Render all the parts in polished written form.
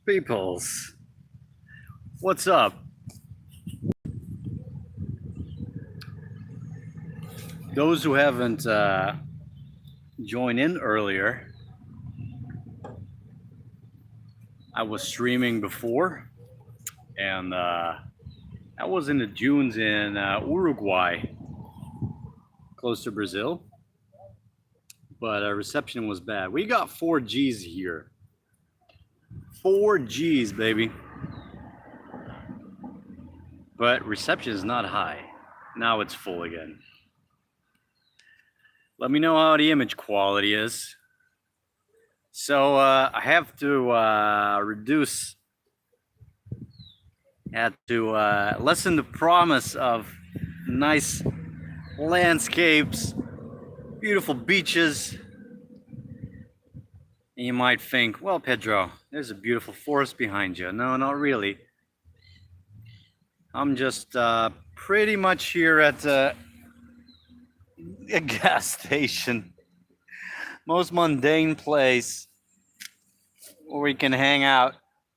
Peoples, what's up? Those who haven't joined in earlier, I was streaming before, and I was in the dunes in Uruguay, close to Brazil, but reception was bad. We got 4Gs here. 4Gs, baby. But reception is not high. Now it's full again. Let me know how the image quality is. So I have to lessen the promise of nice landscapes, beautiful beaches. And you might think, well, Pedro, there's a beautiful forest behind you. No, not really. I'm just pretty much here at a gas station. Most mundane place where we can hang out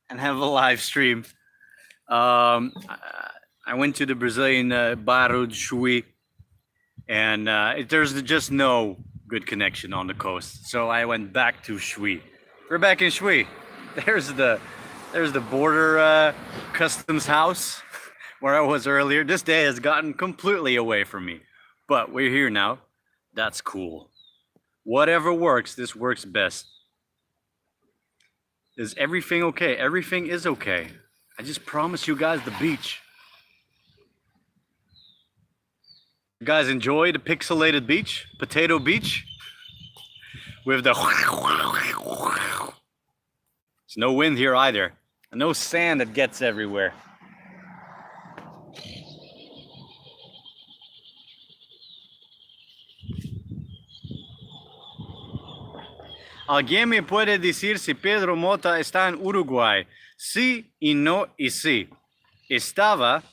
and have a live stream. I went to the Brazilian Barra de Chuí, and there's just no good connection on the coast. So I went back to Chuí. We're back in Chuí. There's the border customs house where I was earlier. This day has gotten completely away from me, but we're here now. That's cool. Whatever works, this works best. Is everything okay? Everything is okay. I just promised you guys the beach. You guys enjoy the pixelated beach? Potato beach? With the... There's no wind here either. And no sand that gets everywhere. Alguien me puede decir si Pedro Mota está en Uruguay? Sí y no y sí. Estaba,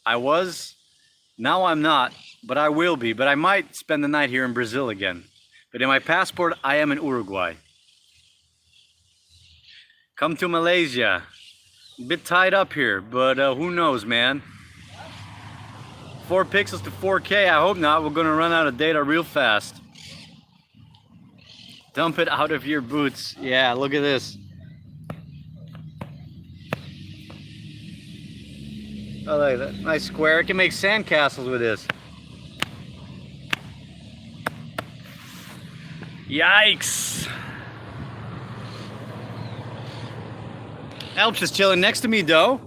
I was, now I'm not, but I will be. But I might spend the night here in Brazil again. But in my passport, I am in Uruguay. Come to Malaysia. A bit tied up here, but who knows, man. 4 pixels to 4K, I hope not. We're gonna run out of data real fast. Dump it out of your boots. Yeah, look at this. Oh, look at that. Nice square. I can make sandcastles with this. Yikes. Alp's just chilling next to me, though.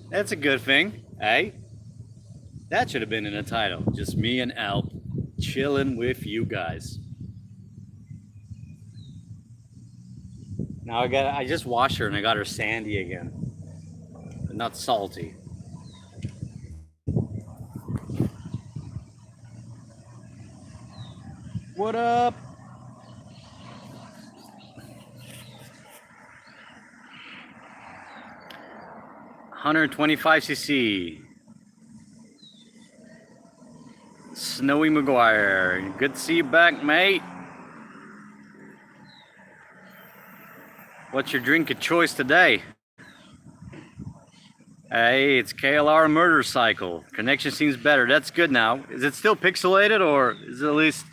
That's a good thing. Hey? That should have been in the title. Just me and Alp chilling with you guys. Now I just washed her and I got her sandy again. But not salty. What up? $125cc. Snowy McGuire. Good to see you back, mate. What's your drink of choice today? Hey, it's KLR motorcycle. Connection seems better. That's good now. Is it still pixelated or is it at least...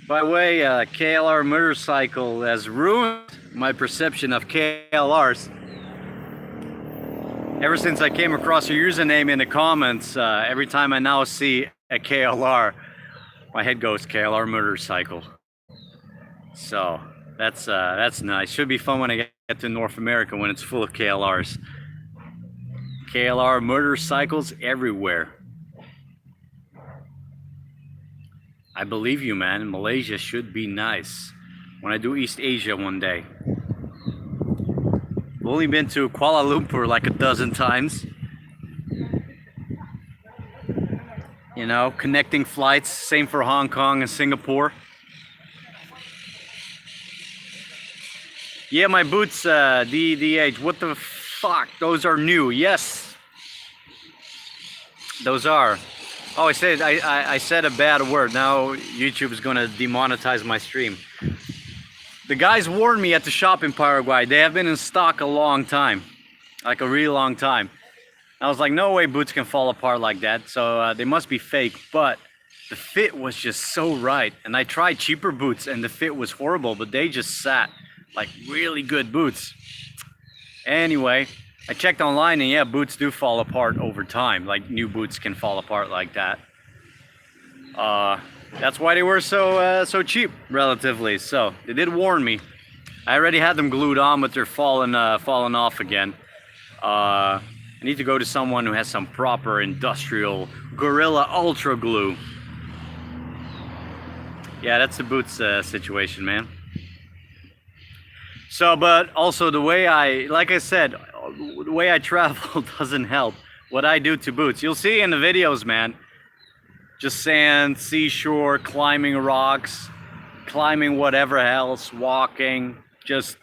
By the way, KLR motorcycle has ruined my perception of KLRs. Ever since I came across your username in the comments, every time I now see a KLR, my head goes KLR motorcycle. So... That's nice. Should be fun when I get to North America when it's full of KLRs. KLR motorcycles everywhere. I believe you, man. Malaysia should be nice. When I do East Asia one day. I've only been to Kuala Lumpur like a dozen times. You know, connecting flights. Same for Hong Kong and Singapore. Yeah, my boots, DDH, what the fuck? Those are new, yes. Those are. Oh, I said a bad word. Now YouTube is gonna demonetize my stream. The guys warned me at the shop in Paraguay. They have been in stock a long time, like a really long time. I was like, no way boots can fall apart like that. So they must be fake, but the fit was just so right. And I tried cheaper boots and the fit was horrible, but they just sat like really good boots. Anyway, I checked online and yeah, boots do fall apart over time. Like new boots can fall apart like that. That's why they were so cheap, relatively. So they did warn me. I already had them glued on, but they're falling off again. I need to go to someone who has some proper industrial Gorilla Ultra glue. Yeah, that's the boots situation, man. So, but also the way like I said, the way I travel doesn't help. What I do to boots, you'll see in the videos, man. Just sand, seashore, climbing rocks, climbing whatever else, walking. Just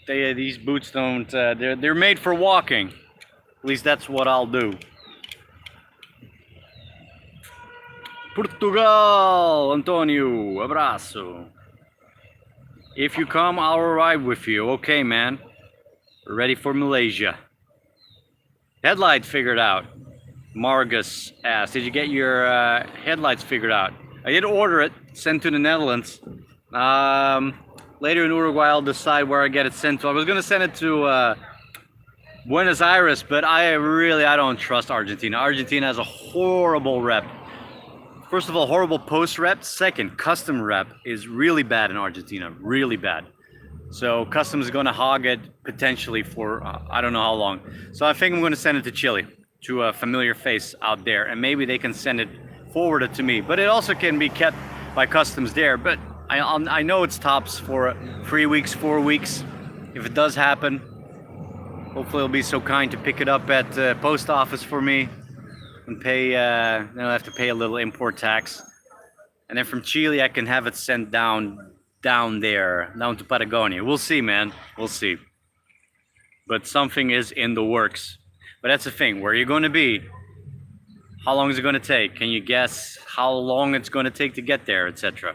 these boots don't. They're made for walking. At least that's what I'll do. Portugal, Antonio, abraço. If you come, I'll arrive with you. Okay, man. We're ready for Malaysia. Headlight figured out. Margus asked, did you get your headlights figured out? I did order it, sent to the Netherlands. Later in Uruguay, I'll decide where I get it sent to. I was gonna send it to Buenos Aires, but I don't trust Argentina. Argentina has a horrible rep. First of all, horrible post rep. Second, custom rep is really bad in Argentina, really bad. So customs is gonna hog it potentially for I don't know how long. So I think I'm gonna send it to Chile, to a familiar face out there, and maybe they can send it forwarded to me. But it also can be kept by customs there. But I know it's tops for 3 weeks, 4 weeks. If it does happen, hopefully they'll be so kind to pick it up at the post office for me and pay. Then I'll have to pay a little import tax, and then from Chile I can have it sent down there, down to Patagonia. We'll see, man. We'll see. But something is in the works. But that's the thing, where are you going to be? How long is it going to take? Can you guess how long it's going to take to get there, etc.?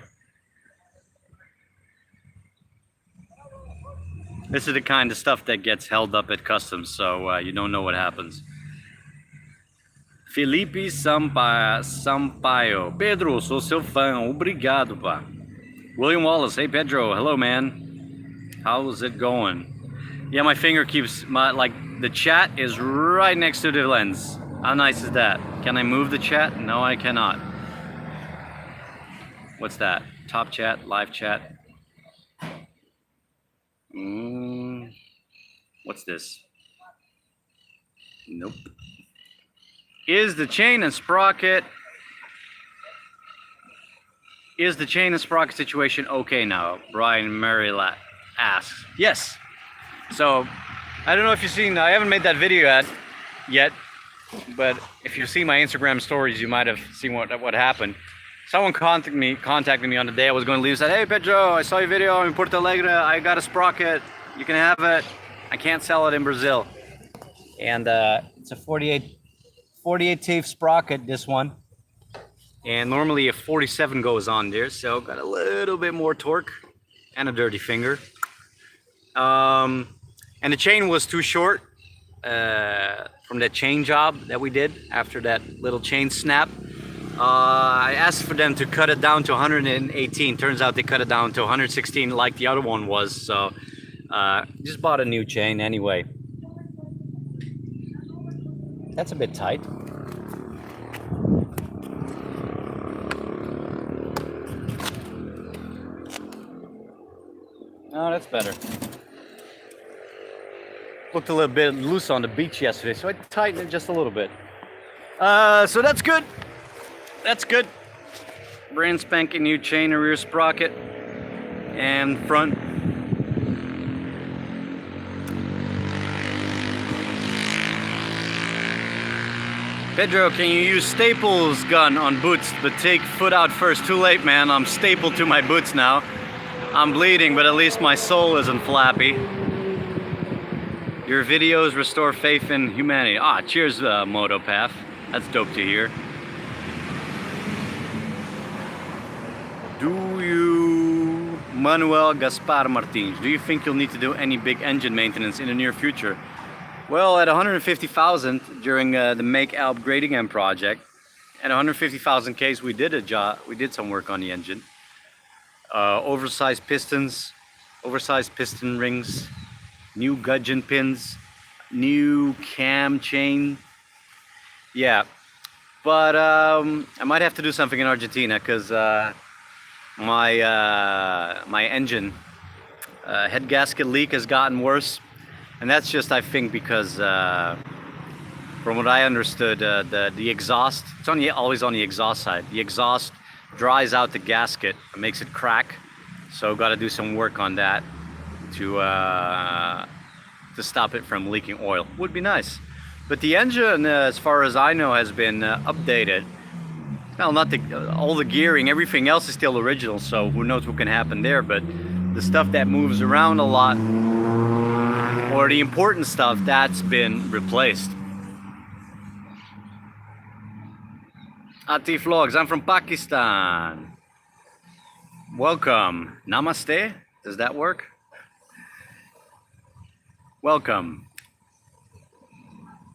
This is the kind of stuff that gets held up at customs, so you don't know what happens. Felipe Sampaio. Pedro, sou seu fã. Obrigado, pá. William Wallace. Hey, Pedro. Hello, man. How's it going? Yeah, my finger keeps the chat is right next to the lens. How nice is that? Can I move the chat? No, I cannot. What's that? Top chat, live chat. What's this? Nope. Is the chain and sprocket situation okay now? Brian Marylat asks. Yes. So, I don't know if you've seen, I haven't made that video yet, but if you see my Instagram stories, you might have seen what happened. Someone contacted me on the day I was going to leave, said, hey Pedro, I saw your video in Porto Alegre, I got a Sprocket, you can have it, I can't sell it in Brazil. And it's a 48 teeth Sprocket, this one. And normally a 47 goes on there, so got a little bit more torque and a dirty finger. And the chain was too short from that chain job that we did after that little chain snap. I asked for them to cut it down to 118. Turns out they cut it down to 116 like the other one was. So just bought a new chain anyway. That's a bit tight. Oh, that's better. Looked a little bit loose on the beach yesterday, so I tightened it just a little bit. So that's good. That's good. Brand spanking new chain and rear sprocket and front. Pedro, can you use Staples gun on boots, but take foot out first? Too late, man. I'm stapled to my boots now. I'm bleeding, but at least my soul isn't flappy. Your videos restore faith in humanity. Ah, cheers, Motopath. That's dope to hear. Manuel Gaspar Martins. Do you think you'll need to do any big engine maintenance in the near future? Well, at 150,000 during the Make Alp Grading M project, at 150,000 Ks we did a job. We did some work on the engine. Oversized pistons, oversized piston rings, new gudgeon pins, new cam chain. Yeah, but I might have to do something in Argentina because my engine head gasket leak has gotten worse, and that's just, I think, because from what I understood, the exhaust, it's always on the exhaust side. The exhaust dries out the gasket and makes it crack, so got to do some work on that to stop it from leaking oil. Would be nice. But the engine, as far as I know, has been updated. Well, not all the gearing, everything else is still original, so who knows what can happen there, but the stuff that moves around a lot, or the important stuff, that's been replaced. Ati Vlogs, I'm from Pakistan. Welcome. Namaste, does that work? Welcome.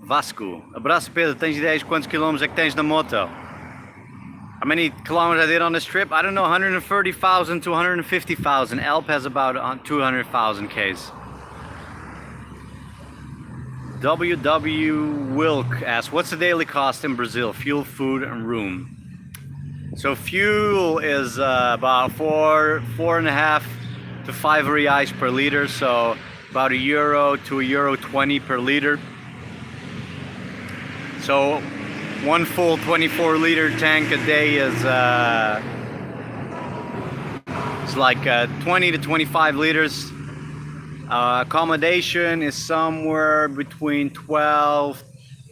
Vasco. Abraço, Pedro. Tens ideia de quantos quilômetros é que tens na moto? How many kilometers I did on this trip? I don't know, 130,000 to 150,000. Alp has about 200,000 Ks. WW Wilk asks, what's the daily cost in Brazil? Fuel, food, and room. So fuel is about 4.5 to 5 reais per liter. So about €1 to €1.20 per liter. So one full 24-liter tank a day is it's like 20 to 25 liters. Accommodation is somewhere between 12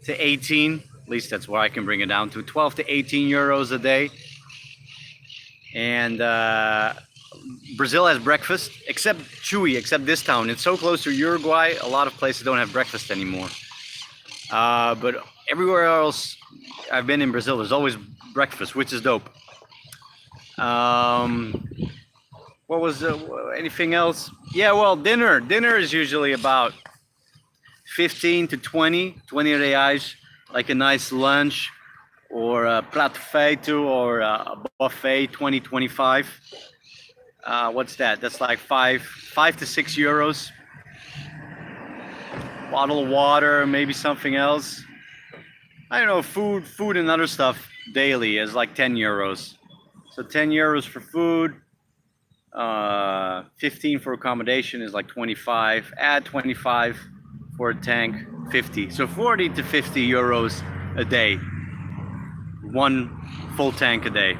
to 18. At least that's where I can bring it down to. 12 to 18 euros a day. And Brazil has breakfast, except Chuy, except this town. It's so close to Uruguay, a lot of places don't have breakfast anymore. But everywhere else I've been in Brazil, there's always breakfast, which is dope. What was anything else? Yeah, well, dinner. Dinner is usually about 15 to 20 reais, like a nice lunch or a prato feito or a buffet, 20, 25. What's that? That's like 5 to 6 euros. Bottle of water, maybe something else. I don't know, food and other stuff daily is like 10 euros. So 10 euros for food, 15 for accommodation is like 25. Add 25 for a tank, 50. So 40 to 50 euros a day. One full tank a day.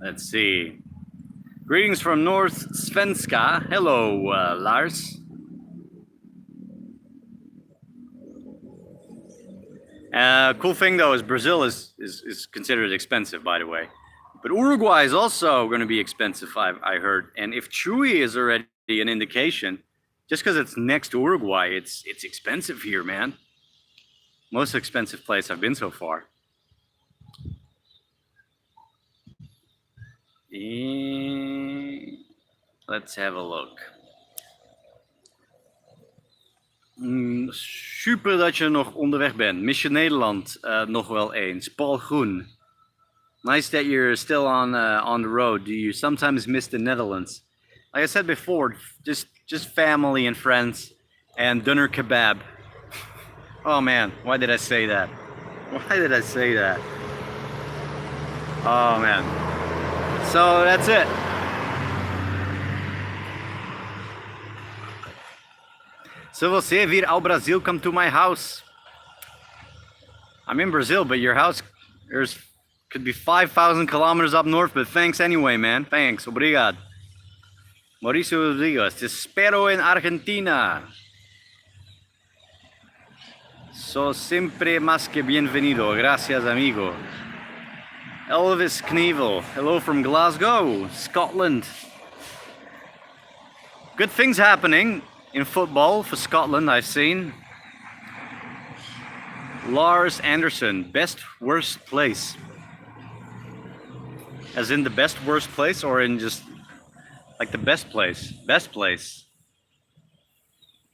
Let's see. Greetings from North Svenska. Hello, Lars. Cool thing though is Brazil is considered expensive, by the way. But Uruguay is also going to be expensive, I heard. And if Chuy is already an indication, just because it's next to Uruguay, it's expensive here, man. Most expensive place I've been so far. Let's have a look. Super dat je nog onderweg bent. Mis je Nederland nog wel eens? Paul Groen. Nice that you're still on the road. Do you sometimes miss the Netherlands? Like I said before, just family and friends and doner kebab. Oh man, why did I say that? Why did I say that? Oh man. So that's it. Se você vir ao Brasil, come to my house. I'm in Brazil, but your house could be 5,000 kilometers up north, but thanks anyway, man. Thanks. Obrigado. Mauricio Rodriguez. Te espero en Argentina. Sos siempre más que bienvenido. Gracias, amigo. Elvis Knievel. Hello from Glasgow, Scotland. Good things happening in football for Scotland, I've seen. Lars Anderson, best worst place. As in the best, worst place, or in just like the best place? Best place.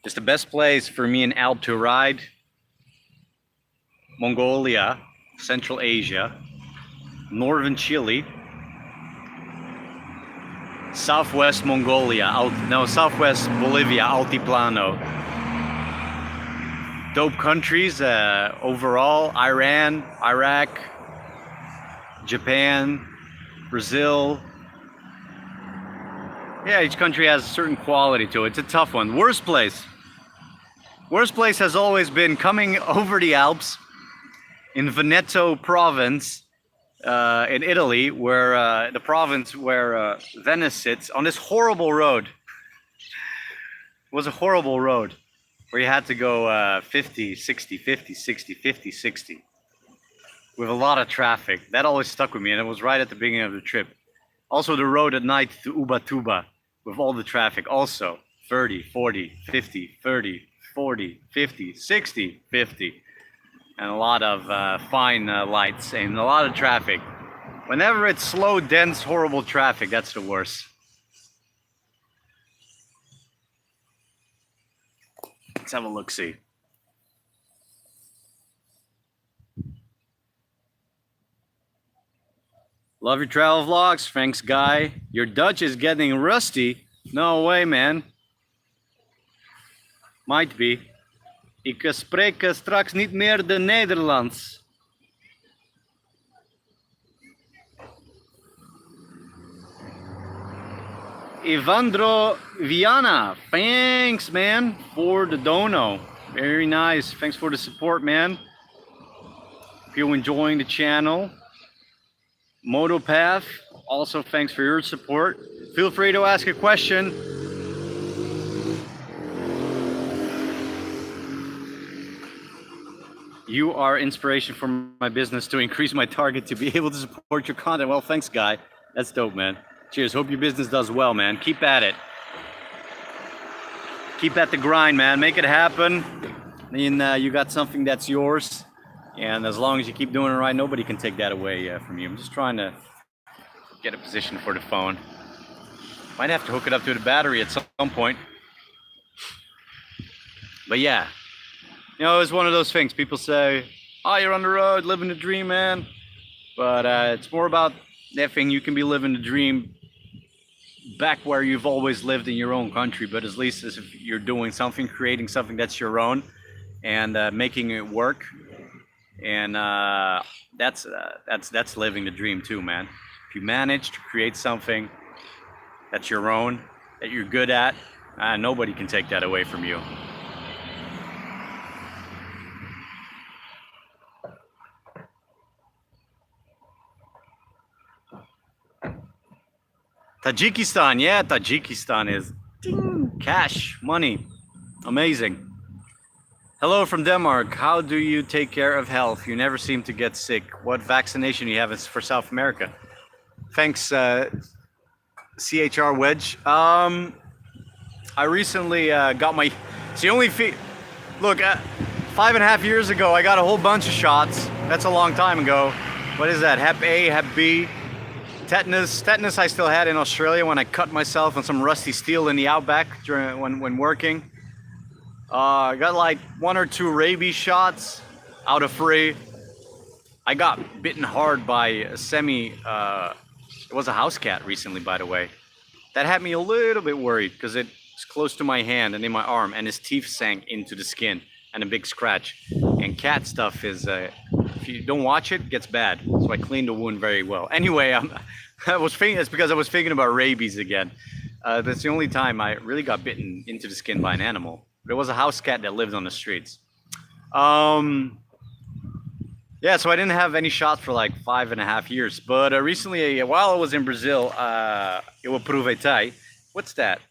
Just the best place for me in Alp to ride. Mongolia, Central Asia, Northern Chile, Southwest Mongolia, Southwest Bolivia, Altiplano. Dope countries overall: Iran, Iraq, Japan, Brazil. Yeah, each country has a certain quality to it. It's a tough one. Worst place. Worst place has always been coming over the Alps in Veneto province in Italy, where the province where Venice sits, on this horrible road. It was a horrible road where you had to go 50, 60, 50, 60, 50, 60. With a lot of traffic. That always stuck with me, and it was right at the beginning of the trip. Also the road at night to Ubatuba with all the traffic. Also 30, 40, 50, 30, 40, 50, 60, 50. And a lot of fine lights and a lot of traffic. Whenever it's slow, dense, horrible traffic, that's the worst. Let's have a look-see. Love your travel vlogs. Thanks, Guy. Your Dutch is getting rusty. No way, man. Might be. Ik spreek straks niet meer de Nederlands. Evandro Viana. Thanks, man, for the dono. Very nice. Thanks for the support, man. If you're enjoying the channel. Motopath, also thanks for your support. Feel free to ask a question. You are inspiration for my business to increase my target to be able to support your content. Well, thanks, Guy. That's dope, man. Cheers. Hope your business does well, man. Keep at it. Keep at the grind, man. Make it happen. And you got something that's yours. And as long as you keep doing it right, nobody can take that away from you. I'm just trying to get a position for the phone. Might have to hook it up to the battery at some point. But yeah, you know, it's one of those things. People say, oh, you're on the road, living the dream, man. But it's more about that thing. You can be living the dream back where you've always lived in your own country, but at least as if you're doing something, creating something that's your own, and making it work. And that's living the dream too, man. If you manage to create something that's your own, that you're good at, nobody can take that away from you. Tajikistan, yeah, Tajikistan is cash, money, amazing. Hello from Denmark. How do you take care of health? You never seem to get sick. What vaccination you have is for South America? Thanks, CHR Wedge. I recently got my. It's the only look. 5.5 years ago, I got a whole bunch of shots. That's a long time ago. What is that? Hep A, Hep B, tetanus. Tetanus I still had in Australia when I cut myself on some rusty steel in the outback during when working. I got like 1 or 2 rabies shots out of 3. I got bitten hard by a it was a house cat recently, by the way. That had me a little bit worried because it was close to my hand and in my arm, and his teeth sank into the skin and a big scratch. And cat stuff is, if you don't watch it, it gets bad. So I cleaned the wound very well. Anyway, it's because I was thinking about rabies again. That's the only time I really got bitten into the skin by an animal. But it was a house cat that lived on the streets. Yeah, so I didn't have any shots for like 5.5 years. But recently, while I was in Brazil, eu aproveitei. What's that?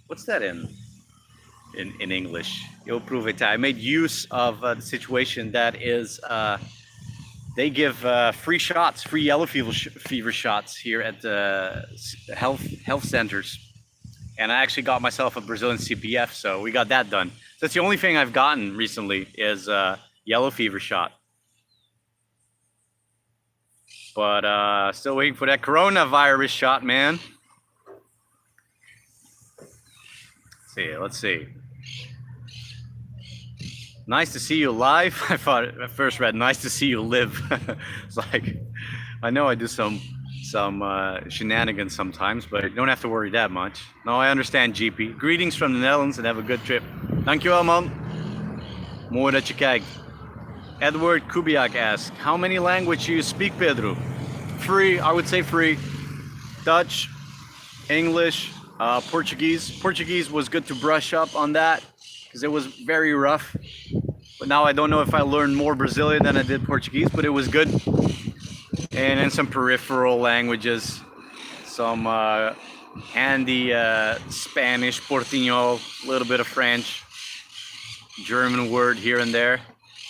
What's that in English? Eu aproveitei. I made use of the situation that is, they give free shots, free yellow fever shots here at the health centers. And I actually got myself a Brazilian CPF, so we got that done. That's the only thing I've gotten recently is yellow fever shot. But still waiting for that coronavirus shot, man. Let's see. Nice to see you live. I thought at first read nice to see you live. It's like, I know I do some shenanigans sometimes, but you don't have to worry that much. No, I understand, GP. Greetings from the Netherlands and have a good trip. Dankjewel, man. Mooi dat je kijkt. Edward Kubiak asks, how many languages do you speak, Pedro? 3, I would say 3. Dutch, English, Portuguese. Portuguese was good to brush up on that because it was very rough. But now I don't know if I learned more Brazilian than I did Portuguese, but it was good. And then some peripheral languages, some handy Spanish, Portuñol, a little bit of French, German word here and there.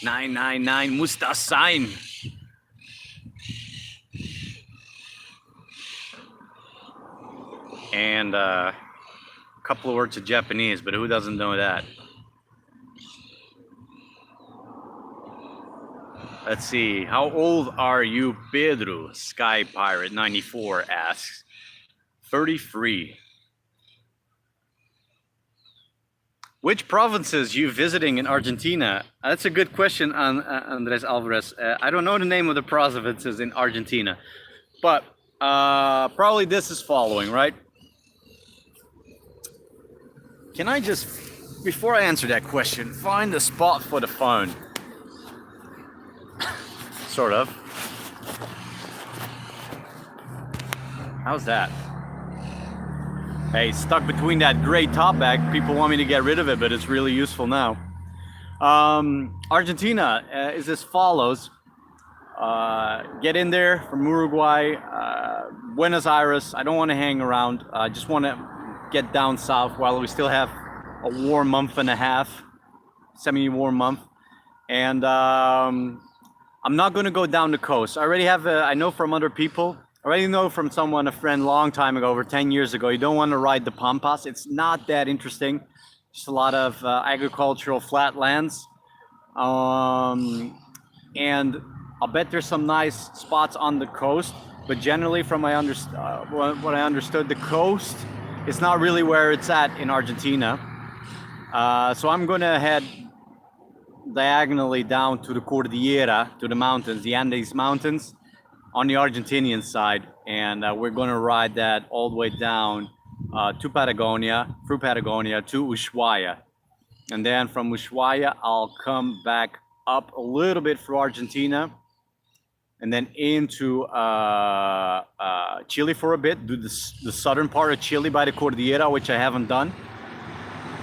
999 muss das sein. And a couple of words of Japanese, but who doesn't know that? Let's see. How old are you, Pedro? Sky Pirate 94 asks. 33. Which provinces you visiting in Argentina? That's a good question, Andres Alvarez. I don't know the name of the provinces in Argentina, but probably this is following, right? Can I just, before I answer that question, find a spot for the phone? Sort of. How's that? Hey, stuck between that gray top bag. People want me to get rid of it, but it's really useful now. Argentina is as follows. Get in there from Uruguay, Buenos Aires. I don't want to hang around. I just want to get down south while we still have a warm month and a half, semi-warm month. And I'm not going to go down the coast. I already have, I know from other people, I already know from someone, a friend, a long time ago, over 10 years ago, you don't want to ride the Pampas. It's not that interesting. Just a lot of agricultural flatlands. And I'll bet there's some nice spots on the coast. But generally, from what I understood, the coast is not really where it's at in Argentina. So I'm going to head diagonally down to the Cordillera, to the mountains, the Andes Mountains, on the Argentinian side, and we're going to ride that all the way down to Patagonia, through Patagonia to Ushuaia. And then from Ushuaia, I'll come back up a little bit through Argentina, and then into Chile for a bit, do the southern part of Chile by the Cordillera, which I haven't done.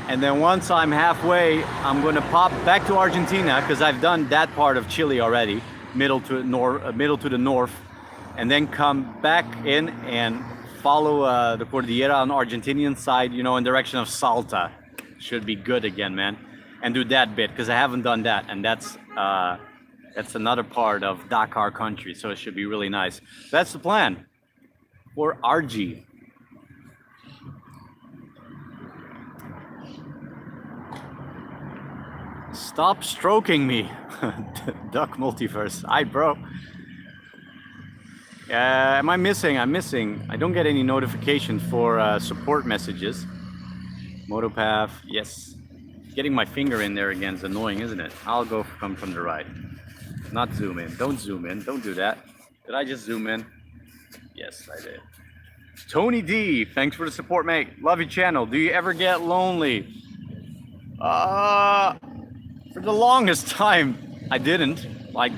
And then once I'm halfway, I'm going to pop back to Argentina, because I've done that part of Chile already, middle to the north, and then come back in and follow the Cordillera on the Argentinian side, you know, in direction of Salta. Should be good again, man. And do that bit, because I haven't done that, and that's another part of Dakar country, so it should be really nice. That's the plan for RG. Stop stroking me. Duck Multiverse. Hi, bro. Am I missing? I'm missing. I don't get any notification for support messages. Motopath, yes. Getting my finger in there again is annoying, isn't it? I'll come from the right. Not zoom in. Don't zoom in. Don't do that. Did I just zoom in? Yes, I did. Tony D, thanks for the support, mate. Love your channel. Do you ever get lonely? For the longest time, I didn't. Like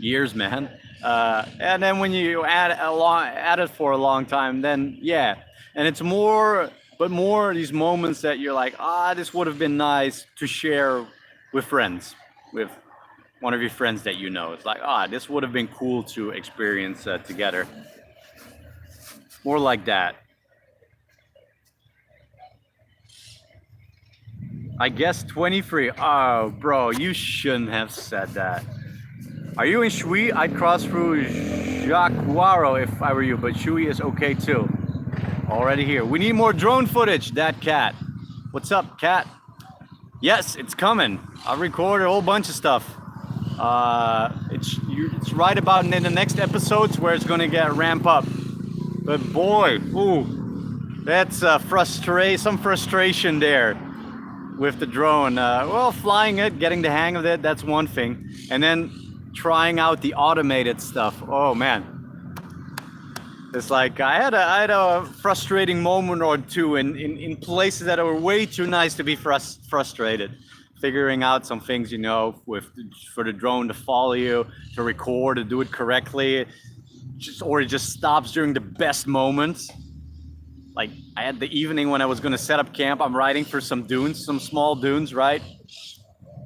years, man. And then when you add it for a long time, then yeah. And it's more these moments that you're like, this would have been nice to share with friends, with one of your friends that you know. It's like, this would have been cool to experience together. More like that. I guess 23. Oh, bro, you shouldn't have said that. Are you in Shui? I'd cross through Jacuaro if I were you, but Shui is okay too. Already here. We need more drone footage, that cat. What's up, cat? Yes, it's coming. I've recorded a whole bunch of stuff. It's right about in the next episodes where it's gonna get ramp up. But boy, ooh, that's some frustration there with the drone. Well, flying it, getting the hang of it, that's one thing, and then trying out the automated stuff. Oh man, it's like I had a frustrating moment or two in places that were way too nice to be frustrated. Figuring out some things, with for the drone to follow you, to record, to do it correctly, or it just stops during the best moments. Like I had the evening when I was gonna set up camp. I'm riding for some dunes, some small dunes, right,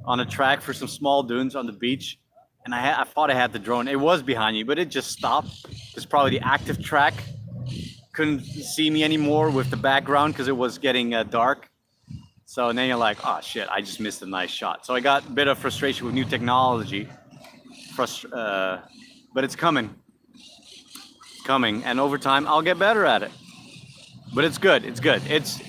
on a track for some small dunes on the beach, and I thought I had the drone. It was behind me, but it just stopped. It's probably the active track couldn't see me anymore with the background because it was getting dark. So then you're like, oh shit, I just missed a nice shot. So I got a bit of frustration with new technology. But it's coming. It's coming. And over time, I'll get better at it. But it's good. It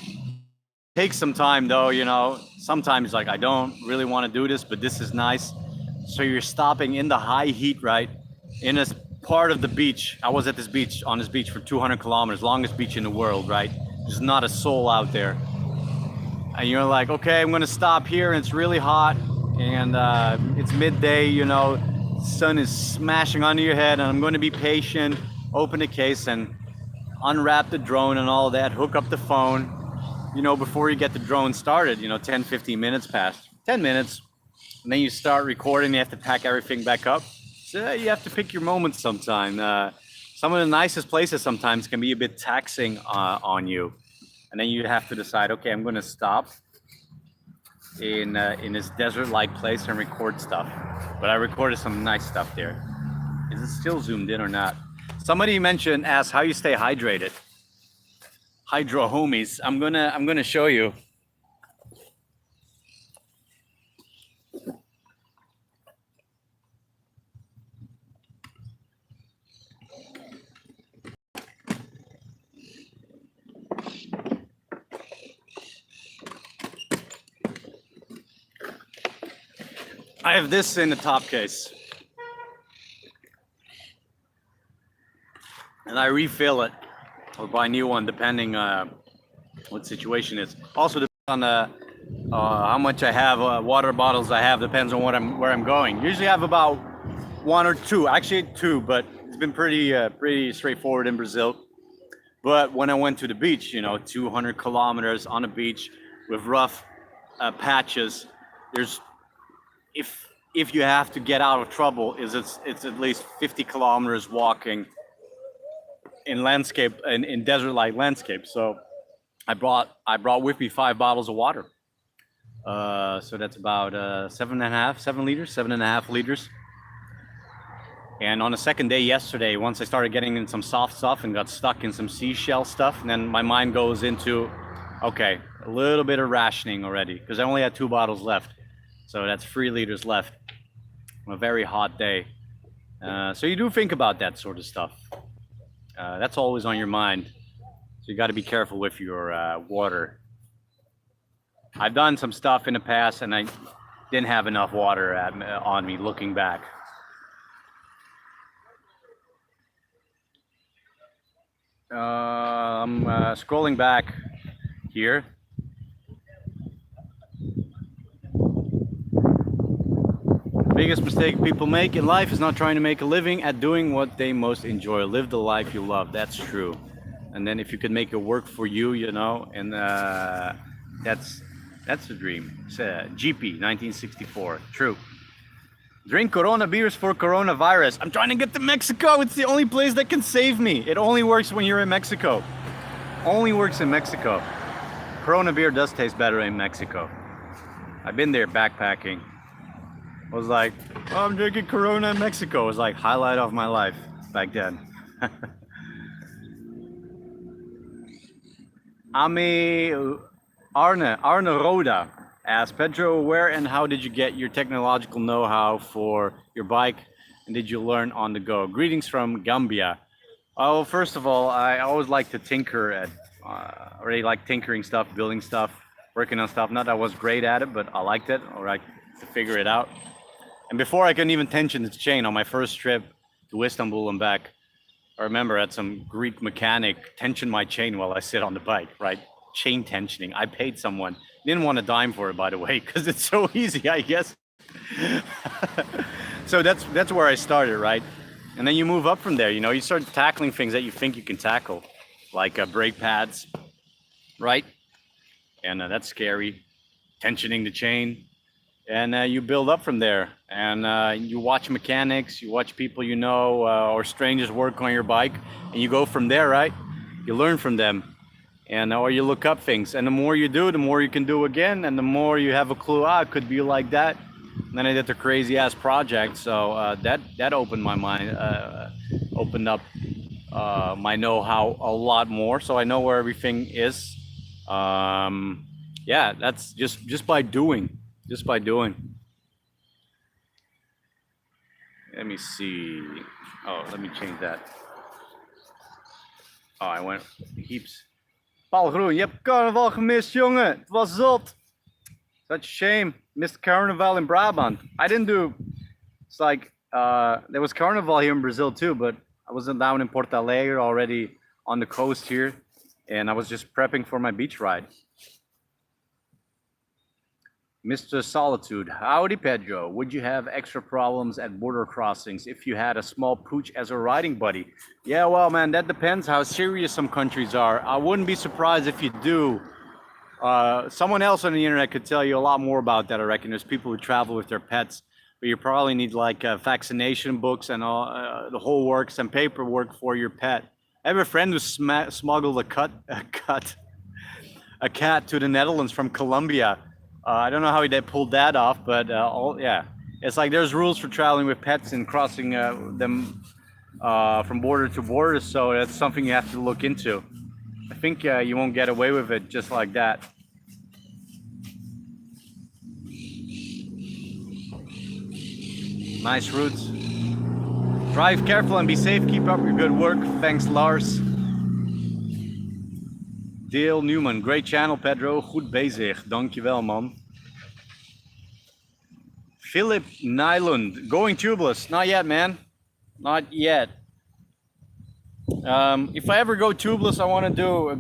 takes some time though, Sometimes like I don't really want to do this, but this is nice. So you're stopping in the high heat, right? In a part of the beach. I was at on this beach for 200 kilometers, longest beach in the world, right? There's not a soul out there. And you're like, okay, I'm gonna stop here, and it's really hot, and it's midday, sun is smashing onto your head, and I'm gonna be patient, open the case and unwrap the drone and all that, hook up the phone, before you get the drone started, 10, 15 minutes past, 10 minutes, and then you start recording, you have to pack everything back up. So you have to pick your moments sometime. Some of the nicest places sometimes can be a bit taxing on you. And then you have to decide, okay, I'm going to stop in this desert-like place and record stuff. But I recorded some nice stuff there. Is it still zoomed in or not? Somebody asked how you stay hydrated. Hydro homies. I'm gonna show you. I have this in the top case. And I refill it or buy a new one depending what situation is. Also depends on how much I have, water bottles I have, depends on where I'm going. Usually I have about one or two, actually two, but it's been pretty straightforward in Brazil. But when I went to the beach, 200 kilometers on a beach with rough patches, if you have to get out of trouble, it's at least 50 kilometers walking in landscape in desert-like landscape. So I brought with me 5 bottles of water. So that's about 7.5 liters. And on the second day yesterday, once I started getting in some soft stuff and got stuck in some seashell stuff, and then my mind goes into, okay, a little bit of rationing already, because I only had 2 bottles left. So that's 3 liters left on a very hot day. So you do think about that sort of stuff. That's always on your mind. So you got to be careful with your water. I've done some stuff in the past and I didn't have enough water on me looking back. I'm scrolling back here. Biggest mistake people make in life is not trying to make a living at doing what they most enjoy. Live the life you love. That's true. And then if you could make it work for you, and that's the dream. It's GP 1964. True. Drink Corona beers for coronavirus. I'm trying to get to Mexico. It's the only place that can save me. It only works when you're in Mexico. Only works in Mexico. Corona beer does taste better in Mexico. I've been there backpacking. I was like, oh, I'm drinking Corona in Mexico. It was like highlight of my life back then. Arne Roda asks, Pedro, where and how did you get your technological know-how for your bike, and did you learn on the go? Greetings from Gambia. Oh, first of all, I always like to tinker I really like tinkering stuff, building stuff, working on stuff. Not that I was great at it, but I liked it, or I to figure it out. And before I can even tension the chain on my first trip to Istanbul and back, I remember I had some Greek mechanic tension my chain while I sit on the bike, right? Chain tensioning. I paid someone. Didn't want a dime for it, by the way, because it's so easy, I guess. So that's where I started, right? And then you move up from there. You know, you start tackling things that you think you can tackle, like brake pads, right? And that's scary. Tensioning the chain, and you build up from there. And you watch mechanics, you watch people you know, or strangers work on your bike, and you go from there, right? You learn from them, and or you look up things. And the more you do, the more you can do again, and the more you have a clue. It could be like that. And then I did the crazy ass project, so that opened my mind, opened up my know-how a lot more. So I know where everything is. Yeah, that's just by doing. Just by doing. Let me see. Oh, let me change that. Oh, I went heaps. Paul Groen, je hebt Carnival gemist, jongen. Het was zot. Such a shame. Missed Carnival in Brabant. I didn't do. It's like there was Carnival here in Brazil too, but I wasn't down in Porto Alegre, already on the coast here, and I was just prepping for my beach ride. Mr. Solitude, howdy Pedro. Would you have extra problems at border crossings if you had a small pooch as a riding buddy? Yeah, well, man, that depends how serious some countries are. I wouldn't be surprised if you do. Someone else on the internet could tell you a lot more about that, I reckon. There's people who travel with their pets, but you probably need like vaccination books and all the whole works and paperwork for your pet. I have a friend who smuggled a cat to the Netherlands from Colombia. I don't know how they pulled that off, but yeah, it's like there's rules for traveling with pets and crossing them from border to border. So that's something you have to look into. I think you won't get away with it just like that. Nice routes. Drive careful and be safe. Keep up your good work. Thanks, Lars. Dale Newman, great channel, Pedro. Goed bezig. Dankjewel, man. Philip Nyland, going tubeless. Not yet, man. Not yet. If I ever go tubeless, I want to do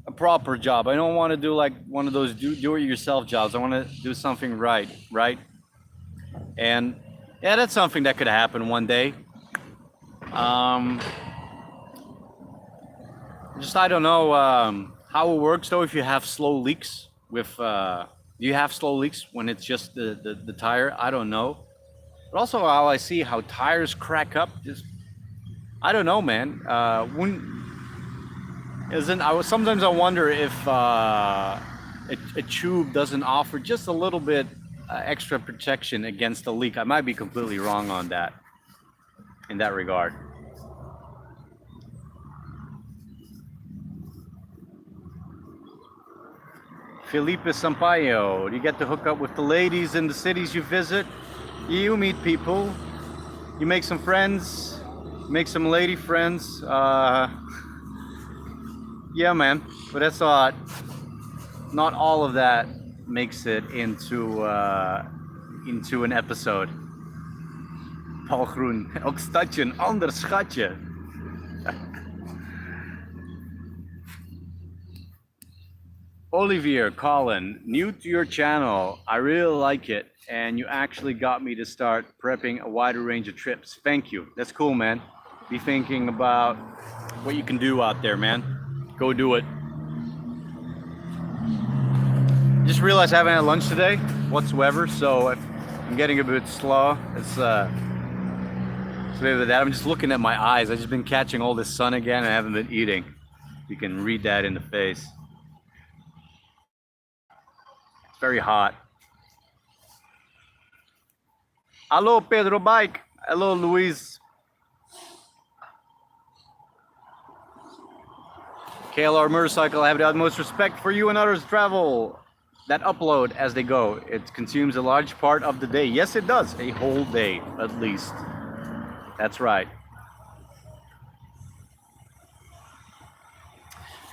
a proper job. I don't want to do like one of those do-it-yourself jobs. I want to do something right? And yeah, that's something that could happen one day. Just I don't know how it works though. If you have slow leaks with, do you have slow leaks when it's just the tire? I don't know. But also how I see how tires crack up. Just I don't know, man. Sometimes I wonder if a tube doesn't offer just a little bit extra protection against a leak. I might be completely wrong on that. In that regard. Felipe Sampaio, you get to hook up with the ladies in the cities you visit. You meet people. You make some friends. Make some lady friends. Yeah, man. But that's not all of that makes it into an episode. Paul Groen, elk stadje een ander schatje. Olivier, Colin, new to your channel. I really like it, and you actually got me to start prepping a wider range of trips. Thank you. That's cool, man. Be thinking about what you can do out there, man. Go do it. Just realized I haven't had lunch today whatsoever, so I'm getting a bit slow. It's that I'm just looking at my eyes. I've just been catching all this sun again and I haven't been eating. You can read that in the face. It's very hot. Hello, Pedro Bike. Hello, Luis. KLR Motorcycle, I have the utmost respect for you and others travel that upload as they go. It consumes a large part of the day. Yes, it does. A whole day, at least. That's right.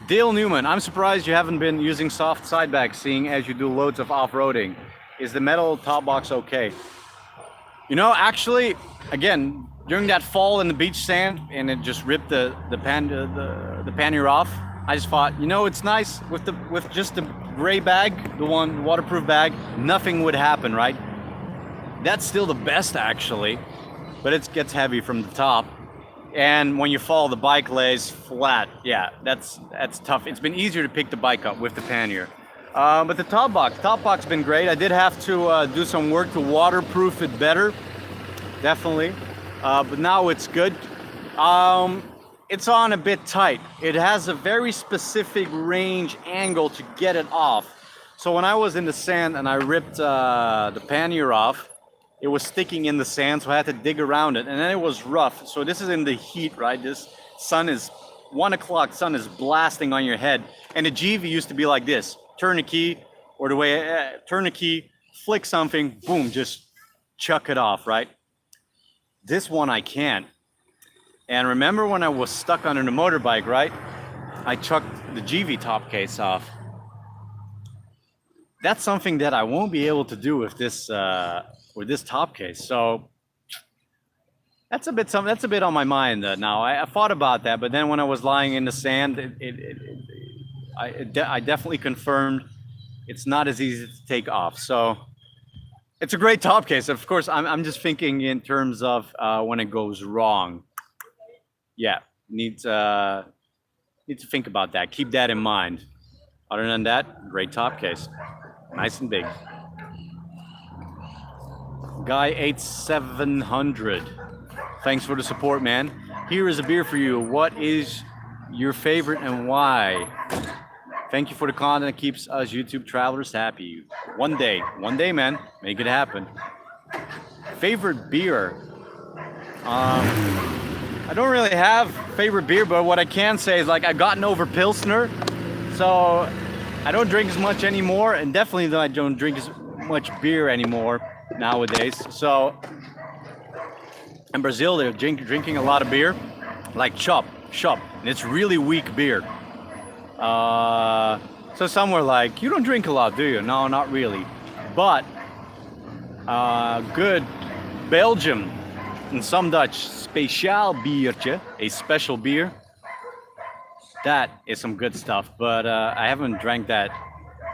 Dale Newman, I'm surprised you haven't been using soft sidebacks, seeing as you do loads of off-roading. Is the metal top box okay? You know, actually, again, during that fall in the beach sand, and it just ripped the pannier off. I just thought, you know, it's nice with just the gray bag, the one waterproof bag. Nothing would happen, right? That's still the best actually, but it gets heavy from the top. And when you fall, the bike lays flat. Yeah, that's tough. It's been easier to pick the bike up with the pannier. But the top box been great. I did have to do some work to waterproof it better, definitely. But now it's good. It's on a bit tight. It has a very specific range angle to get it off. So when I was in the sand and I ripped the pannier off, it was sticking in the sand, so I had to dig around it, and then it was rough. So this is in the heat, right? This sun is 1 o'clock, sun is blasting on your head, and the GV used to be like this: turn a key, or the way turn a key, flick something, boom, just chuck it off, right? This one I can't. And remember when I was stuck under the motorbike, right? I chucked the GV top case off. That's something that I won't be able to do with this top case. So that's a bit on my mind now. I thought about that, but then when I was lying in the sand, I definitely confirmed it's not as easy to take off. So it's a great top case. Of course, I'm just thinking in terms of when it goes wrong. Yeah, need to think about that. Keep that in mind. Other than that, great top case. Nice and big. Guy 8700. Thanks for the support, man. Here is a beer for you. What is your favorite and why? Thank you for the content that keeps us YouTube travelers happy. One day, man. Make it happen. Favorite beer? I don't really have favorite beer, but what I can say is, like, I've gotten over Pilsner, so I don't drink as much anymore, and definitely I don't drink as much beer anymore nowadays. So in Brazil, they're drinking a lot of beer, like Chop, and it's really weak beer. So some were like, you don't drink a lot, do you? No, not really. But good Belgium and some Dutch speciaal biertje, a special beer. That is some good stuff, but I haven't drank that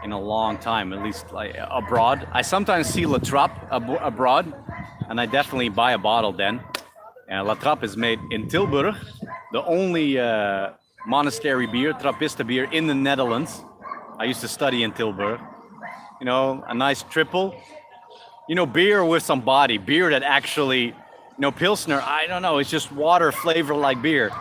in a long time, at least like abroad. I sometimes see La Trappe abroad, and I definitely buy a bottle then. And La Trappe is made in Tilburg, the only monastery beer, Trappista beer in the Netherlands. I used to study in Tilburg. You know, a nice triple. You know, beer with some body, beer that actually, you know, Pilsner, I don't know, it's just water flavor like beer.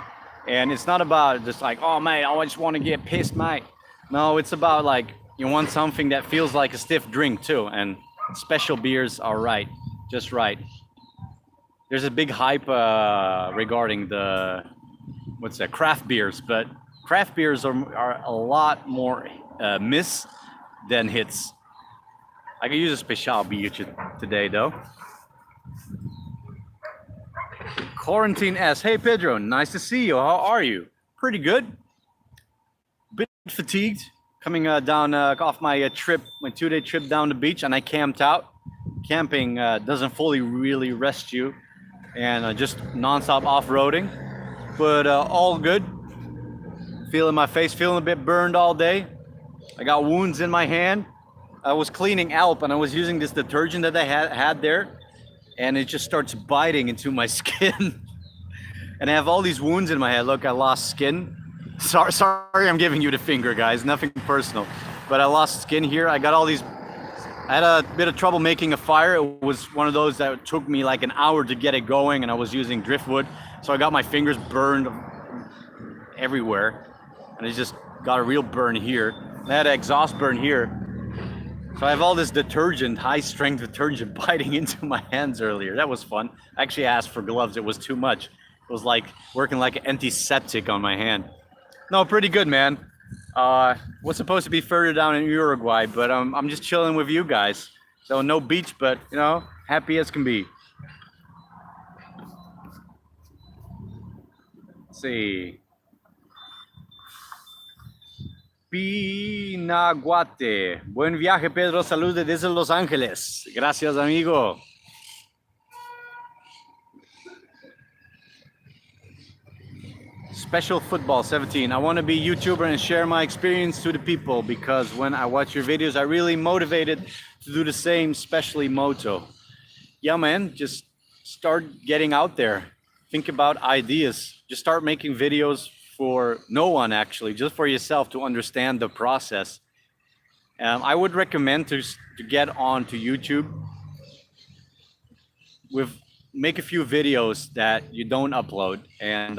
And it's not about just like, oh mate, I just want to get pissed, mate. No, it's about like, you want something that feels like a stiff drink too. And special beers are right, just right. There's a big hype regarding the, craft beers. But craft beers are a lot more miss than hits. I could use a special beer today though. Quarantine S. Hey Pedro, nice to see you. How are you? Pretty good. Bit fatigued. Coming down off my trip, my 2-day trip down the beach, and I camped out. Camping doesn't fully really rest you, and just non-stop off-roading, but all good. Feeling my face, feeling a bit burned all day. I got wounds in my hand. I was cleaning Alp, and I was using this detergent that I had there, and it just starts biting into my skin. And I have all these wounds in my head. Look, I lost skin. Sorry, I'm giving you the finger, guys. Nothing personal. But I lost skin here. I got all these. I had a bit of trouble making a fire. It was one of those that took me like an hour to get it going, and I was using driftwood. So I got my fingers burned everywhere. And I just got a real burn here. I had an exhaust burn here. So I have all this detergent, high-strength detergent biting into my hands earlier. That was fun. I actually asked for gloves. It was too much. It was like working like an antiseptic on my hand. No, pretty good, man. Was supposed to be further down in Uruguay, but I'm just chilling with you guys. So no beach, but, you know, happy as can be. Let's see. Pinaguate. Buen viaje, Pedro. Saludos desde Los Ángeles. Gracias, amigo. Special Football 17. I want to be YouTuber and share my experience to the people because when I watch your videos, I really motivated to do the same, especially moto. Yeah, man, just start getting out there. Think about ideas. Just start making videos for no one, actually, just for yourself to understand the process. I would recommend to get onto YouTube with make a few videos that you don't upload and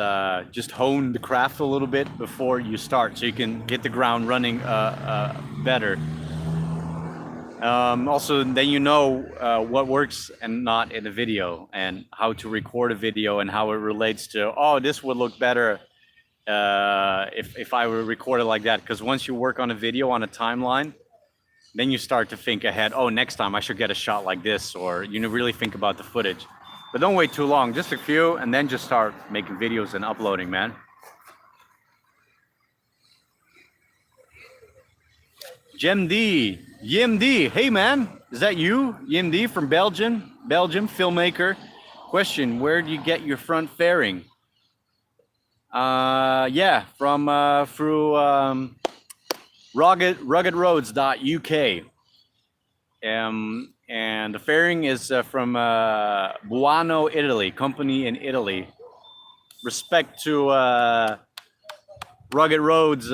just hone the craft a little bit before you start so you can hit the ground running better. Also, then you know what works and not in a video and how to record a video and how it relates to, oh, this would look better if I were recorded like that. Because once you work on a video on a timeline, then you start to think ahead, oh, next time I should get a shot like this, or you really think about the footage. But don't wait too long, just a few, and then just start making videos and uploading, man. JMD, YMD, hey man, is that you? YMD from Belgium, filmmaker. Question, where do you get your front fairing? Yeah, from through ruggedroads.uk. And the fairing is from Buono, Italy, company in Italy. Respect to Rugged Roads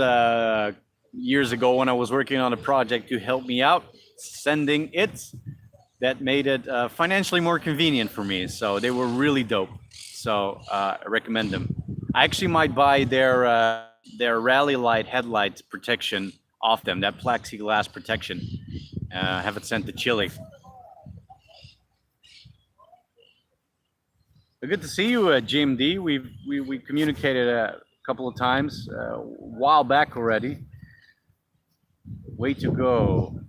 years ago when I was working on a project to help me out, sending it. That made it financially more convenient for me. So they were really dope. So I recommend them. I actually might buy their rally light headlight protection off them, that plexiglass protection. Have it sent to Chile. Good to see you, JMD. We communicated a couple of times a while back already. Way to go.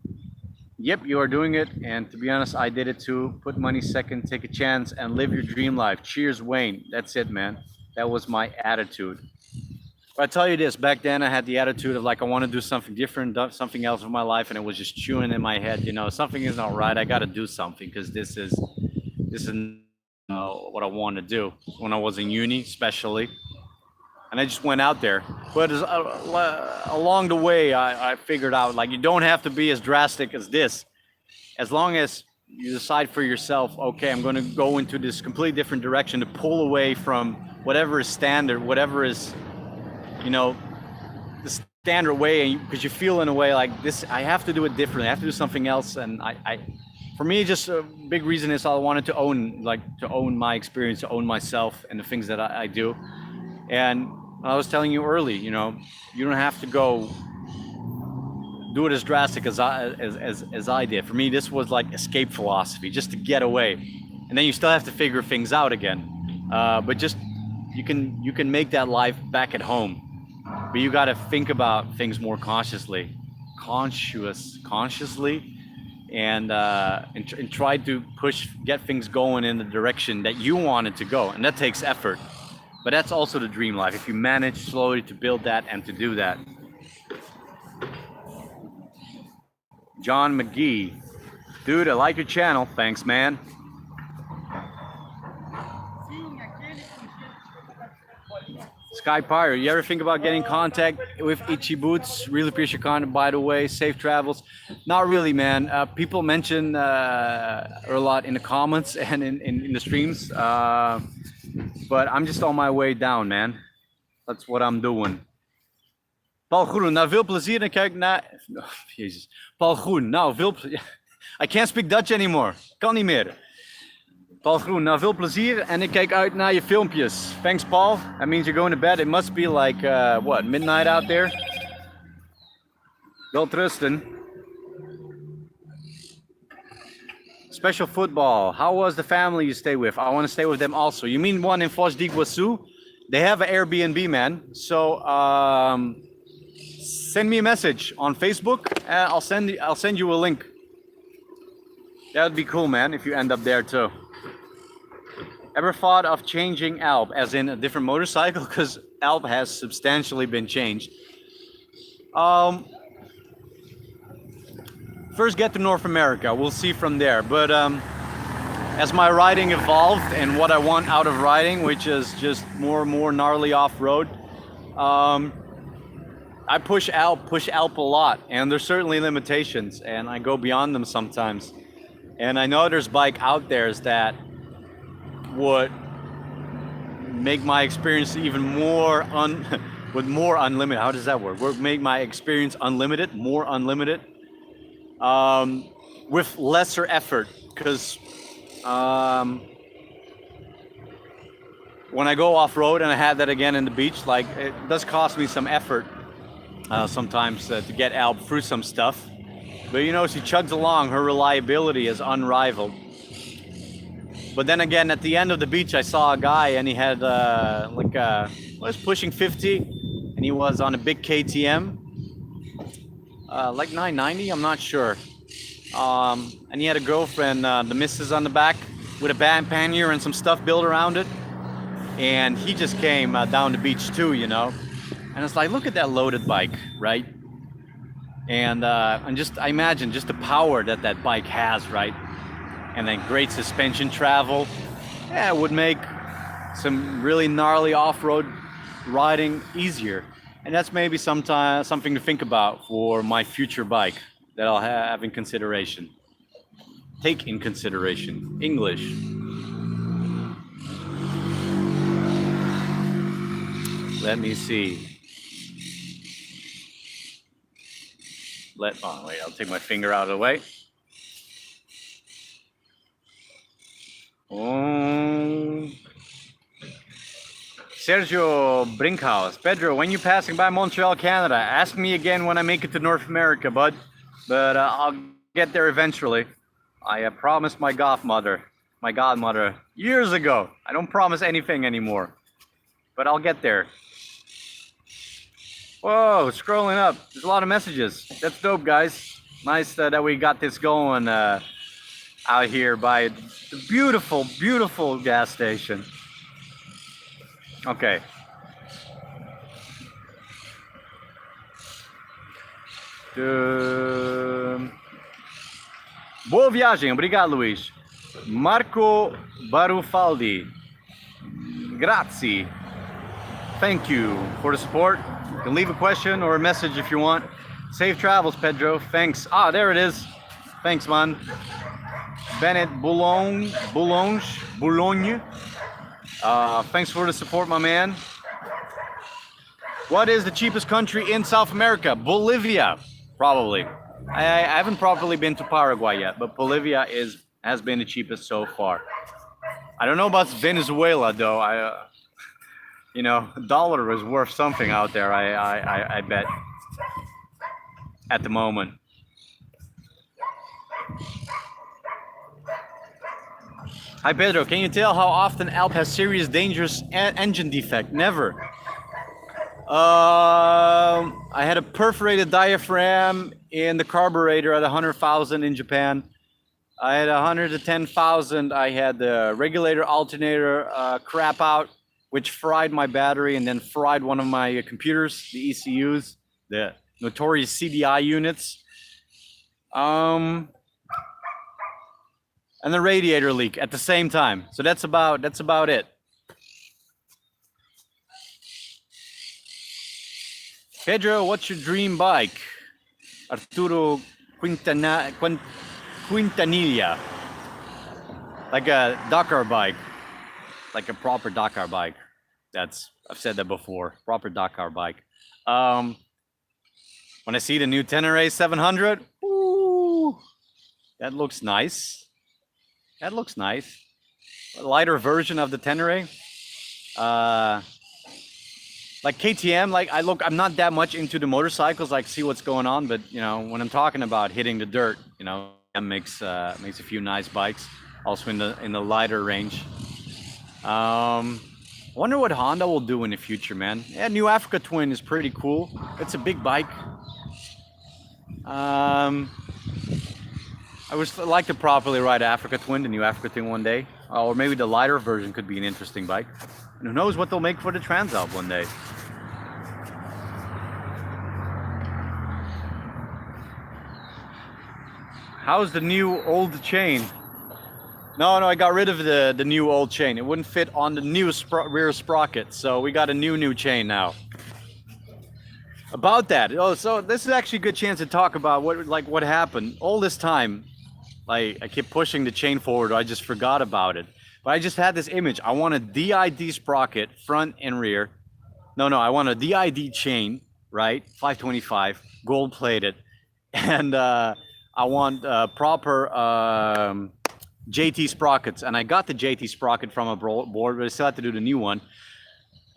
Yep, you are doing it. And to be honest, I did it too. Put money second, take a chance, and live your dream life. Cheers, Wayne. That's it, man. That was my attitude. But I tell you this, back then I had the attitude of like, I want to do something different, something else with my life, and it was just chewing in my head, you know, something is not right. I got to do something because this is what I want to do when I was in uni, especially. And I just went out there. But along the way, I figured out like you don't have to be as drastic as this. As long as you decide for yourself, okay, I'm going to go into this completely different direction to pull away from whatever is standard, whatever is, you know, the standard way, because you feel in a way like this, I have to do it differently. I have to do something else. And for me, just a big reason is I wanted to own my experience, to own myself and the things that I do. And I was telling you early, you know, you don't have to go do it as drastic as I did. For me, this was like escape philosophy, just to get away. And then you still have to figure things out again. But just you can make that life back at home. But you got to think about things more consciously, and try to get things going in the direction that you want it to go. And that takes effort. But that's also the dream life, if you manage slowly to build that and to do that. John McGee. Dude, I like your channel. Thanks, man. Sky Pirate, you ever think about getting in contact with Itchy Boots? Really appreciate your content, by the way. Safe travels. Not really, man. People mention a lot in the comments and in the streams. But I'm just on my way down, man. That's what I'm doing. Paul Groen, nou veel plezier en kijk naar... Oh, Jezus. Paul Groen, nou veel plezier. I can't speak Dutch anymore. Kan niet meer. Paul Groen, nou veel plezier en ik kijk uit naar je filmpjes. Thanks, Paul. That means you're going to bed. It must be like, what, midnight out there? Wel trusten. Special Football. How was the family you stay with? I want to stay with them also. You mean one in Foz do Iguaçu? They have an Airbnb, man. So send me a message on Facebook. I'll send you a link. That would be cool, man, if you end up there too. Ever thought of changing Alp, as in a different motorcycle? Because Alp has substantially been changed. First get to North America, we'll see from there. But as my riding evolved and what I want out of riding, which is just more and more gnarly off-road, I push Alp a lot, and there's certainly limitations, and I go beyond them sometimes. And I know there's bike out there that would make my experience even more with more unlimited. How does that work? Would make my experience unlimited, more unlimited, with lesser effort. Because when I go off road, and I had that again in the beach, like it does cost me some effort sometimes to get Alp through some stuff. But you know, she chugs along. Her reliability is unrivaled. But then again, at the end of the beach, I saw a guy, and he had was pushing 50, and he was on a big KTM, like 990, I'm not sure. And he had a girlfriend, the missus on the back, with a pannier and some stuff built around it. And he just came down the beach too, you know. And it's like, look at that loaded bike, right? And I imagine just the power that that bike has, right? And then great suspension travel. Yeah, it would make some really gnarly off-road riding easier. And that's maybe something to think about for my future bike that I'll have in consideration. Take in consideration. English. Let me see. Wait, I'll take my finger out of the way. Sergio Brinkhouse. Pedro, when you're passing by Montreal, Canada, ask me again when I make it to North America, bud. But I'll get there eventually. I promised my godmother years ago. I don't promise anything anymore. But I'll get there. Whoa, scrolling up. There's a lot of messages. That's dope, guys. Nice that we got this going out here by the beautiful, beautiful gas station. Okay. Boa viagem. Obrigado, Luiz. Marco Barufaldi. Grazie. Thank you for the support. You can leave a question or a message if you want. Safe travels, Pedro. Thanks. Ah, there it is. Thanks, man. Bennett Boulogne. Thanks for the support, my man. What is the cheapest country in South America? Bolivia, probably. I haven't properly been to Paraguay yet, but Bolivia has been the cheapest so far. I don't know about Venezuela though. You know, a dollar is worth something out there. I bet at the moment. Hi Pedro, can you tell how often Alp has serious dangerous engine defect? Never. I had a perforated diaphragm in the carburetor at 100,000 in Japan. I had 110,000. I had the regulator alternator crap out, which fried my battery and then fried one of my computers, the ECUs, the notorious CDI units. And the radiator leak at the same time. So that's about it. Pedro, what's your dream bike? Arturo Quintanilla. Like a Dakar bike. Like a proper Dakar bike. I've said that before. Proper Dakar bike. When I see the new Tenere 700, ooh, that looks nice. That looks nice. A lighter version of the Tenere. Like KTM, like I'm not that much into the motorcycles, like see what's going on, but you know, when I'm talking about hitting the dirt, you know, it makes a few nice bikes, also in the lighter range. Wonder what Honda will do in the future, man. Yeah, New Africa Twin is pretty cool. It's a big bike. I would like to properly ride Africa Twin, the New Africa Twin one day. Or maybe the lighter version could be an interesting bike. And who knows what they'll make for the Transalp one day. How's the new old chain? No, I got rid of the new old chain. It wouldn't fit on the new rear sprocket, so we got a new chain now. About that. Oh, so this is actually a good chance to talk about what happened all this time. Like I kept pushing the chain forward, or I just forgot about it. But I just had this image. I want a DID sprocket, front and rear. No, I want a DID chain, right? 525, gold plated, and I want proper JT sprockets. And I got the JT sprocket from a board, but I still had to do the new one.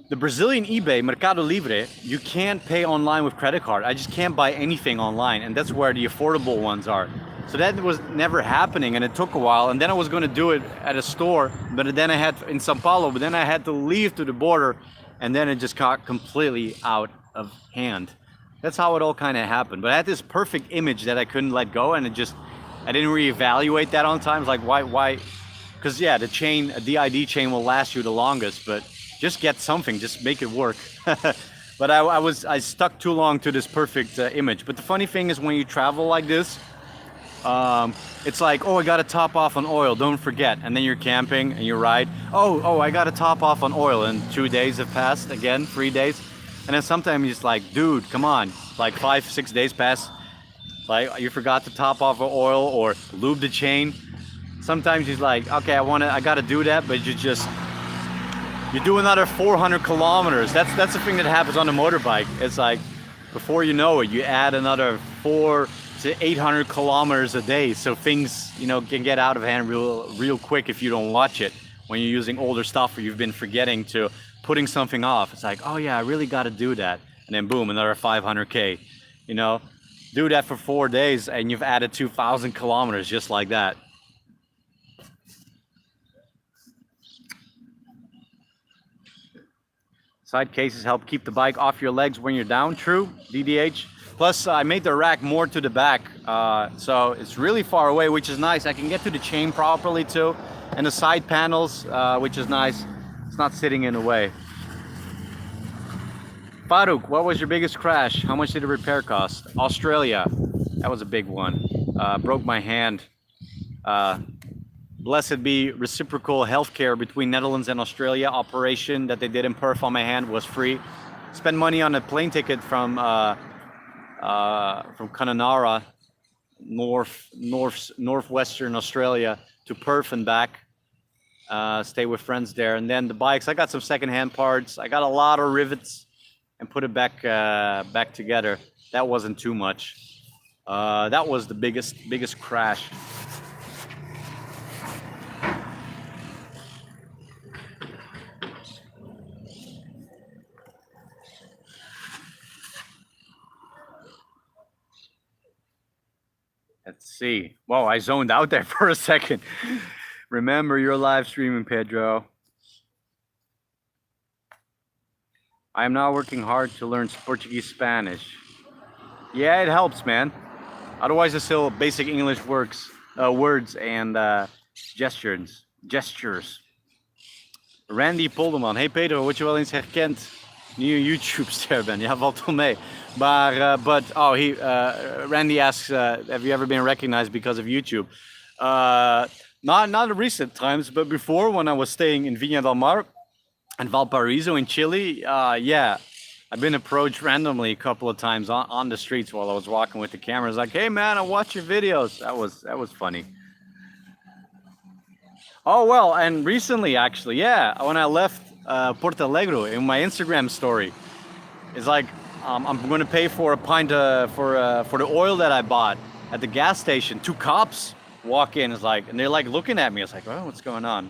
The Brazilian eBay, Mercado Libre, you can't pay online with credit card. I just can't buy anything online, and that's where the affordable ones are. So that was never happening, and it took a while. And then I was going to do it at a store, but then I had in Sao Paulo, but then I had to leave to the border, and then it just got completely out of hand. That's how it all kind of happened. But I had this perfect image that I couldn't let go, and I didn't reevaluate that on time. It's like, why? Because yeah, the chain, a DID chain will last you the longest, but just get something, just make it work. But I stuck too long to this perfect image. But the funny thing is when you travel like this, it's like, oh, I got to top off on oil, don't forget. And then you're camping and you ride, oh, I got to top off on oil. And 2 days have passed, again, 3 days. And then sometimes it's like, dude, come on. Like 5-6 days pass, like you forgot to top off on oil or lube the chain. Sometimes he's like, okay, I got to do that, but you do another 400 kilometers. That's the thing that happens on a motorbike. It's like, before you know it, you add another 400 to 800 kilometers a day. So things, can get out of hand real quick if you don't watch it. When you're using older stuff or you've been forgetting to putting something off. It's like, oh yeah, I really got to do that. And then boom, another 500K, do that for 4 days and you've added 2,000 kilometers just like that. Side cases help keep the bike off your legs when you're down, true, DDH. Plus, I made the rack more to the back, so it's really far away, which is nice. I can get to the chain properly too, and the side panels, which is nice. It's not sitting in the way. Farouk, what was your biggest crash? How much did the repair cost? Australia, that was a big one. Broke my hand. Blessed be reciprocal healthcare between Netherlands and Australia. Operation that they did in Perth on my hand was free. Spent money on a plane ticket from Kununurra, northwestern Australia to Perth and back. Stay with friends there, and then the bikes. I got some secondhand parts. I got a lot of rivets and put it back together. That wasn't too much. That was the biggest crash. Let's see. Whoa, I zoned out there for a second. Remember, you're live streaming, Pedro. I am now working hard to learn Portuguese Spanish. Yeah, it helps, man. Otherwise, it's still basic English words and gestures. Randy Polderman. Hey Pedro, word je wel eens herkend? Nu een YouTube-ster ben. Ja, valt wel mee. Maar, Randy asks, have you ever been recognized because of YouTube? Not recent times, but before, when I was staying in Viña del Mar and Valparaiso in Chile, yeah, I've been approached randomly a couple of times on the streets while I was walking with the camera. It's like, hey man, I watch your videos. That was funny. Oh well, and recently actually, yeah, when I left Porto Alegre, in my Instagram story, it's like I'm going to pay for a pint for the oil that I bought at the gas station. 2 cops walk in, and they're like looking at me. It's like, oh, what's going on?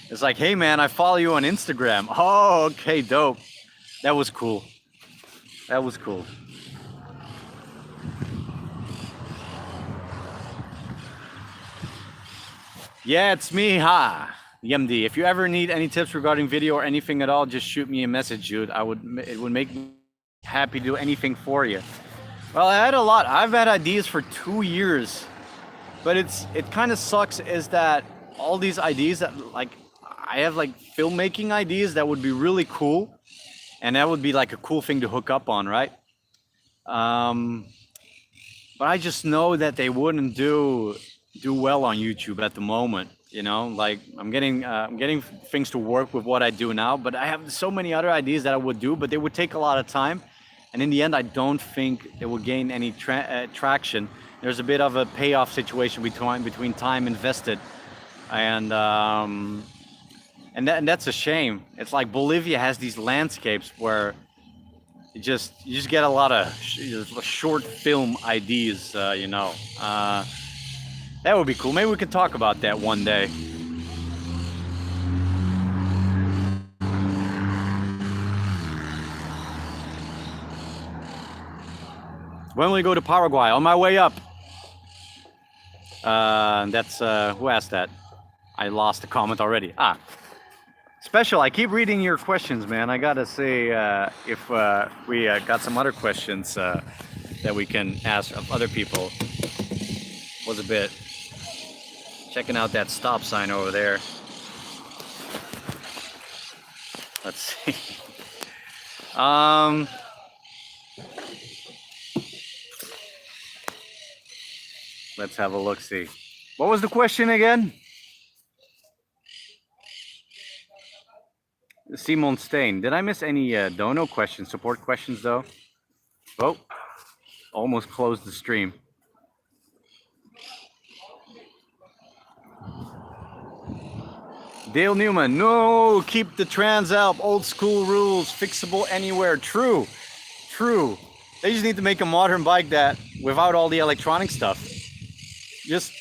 It's like, hey man, I follow you on Instagram. Oh, okay, dope. That was cool. That was cool. Yeah, it's me, YMD. If you ever need any tips regarding video or anything at all, just shoot me a message, dude. It would make me happy to do anything for you. Well, I had a lot. I've had ideas for 2 years, but it kind of sucks is that all these ideas that I have filmmaking ideas that would be really cool, and that would be like a cool thing to hook up on, right? But I just know that they wouldn't do well on YouTube at the moment. I'm getting things to work with what I do now, but I have so many other ideas that I would do, but they would take a lot of time, and in the end, I don't think it will gain any traction. There's a bit of a payoff situation between time invested and that's a shame. It's like Bolivia has these landscapes where you just get a lot of short film ideas, you know. That would be cool. Maybe we could talk about that one day. When will we go to Paraguay? On my way up. That's who asked that? I lost the comment already. Special, I keep reading your questions, man. I gotta say if we got some other questions that we can ask of other people. Was a bit checking out that stop sign over there. Let's see. Let's have a look-see. What was the question again? Simon Stain. Did I miss any dono questions, support questions though? Oh, almost closed the stream. Dale Newman, no, keep the Transalp, old school rules, fixable anywhere. True, true. They just need to make a modern bike that without all the electronic stuff. Just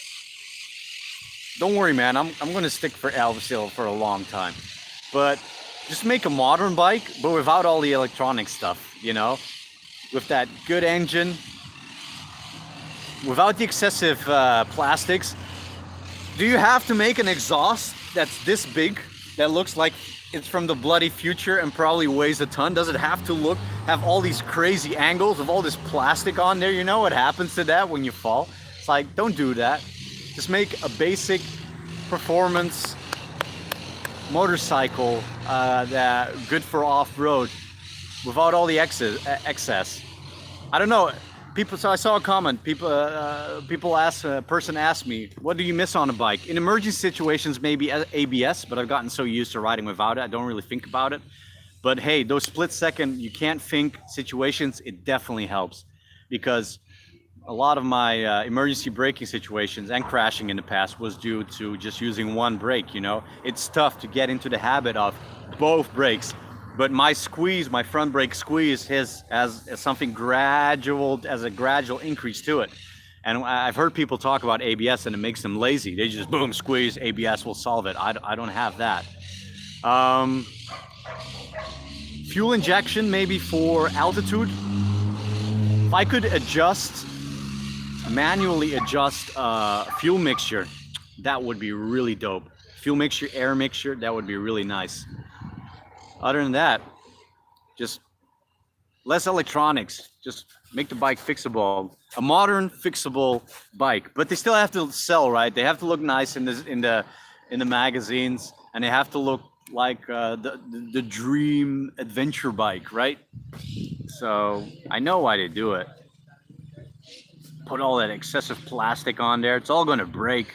don't worry, man. I'm gonna stick for Elvis for a long time, but just make a modern bike, but without all the electronic stuff. You know, with that good engine, without the excessive plastics. Do you have to make an exhaust that's this big, that looks like it's from the bloody future and probably weighs a ton? Does it have to have all these crazy angles of all this plastic on there? You know what happens to that when you fall? It's like, don't do that. Just make a basic performance motorcycle that good for off-road without all the excess. I don't know. So I saw a comment. A person asked me, what do you miss on a bike? In emergency situations, maybe ABS, but I've gotten so used to riding without it, I don't really think about it. But hey, those split second, you can't think situations, it definitely helps. Because a lot of my emergency braking situations and crashing in the past was due to just using one brake, you know? It's tough to get into the habit of both brakes. But my front brake squeeze has something gradual, as a gradual increase to it. And I've heard people talk about ABS and it makes them lazy. They just boom, squeeze, ABS will solve it. I don't have that. Fuel injection maybe for altitude. If I could manually adjust fuel mixture, that would be really dope. Fuel mixture, air mixture, that would be really nice. Other than that, just less electronics. Just make the bike fixable. A modern fixable bike, but they still have to sell, right? They have to look nice in the magazines, and they have to look like the dream adventure bike, right? So I know why they do it. Put all that excessive plastic on there. It's all going to break.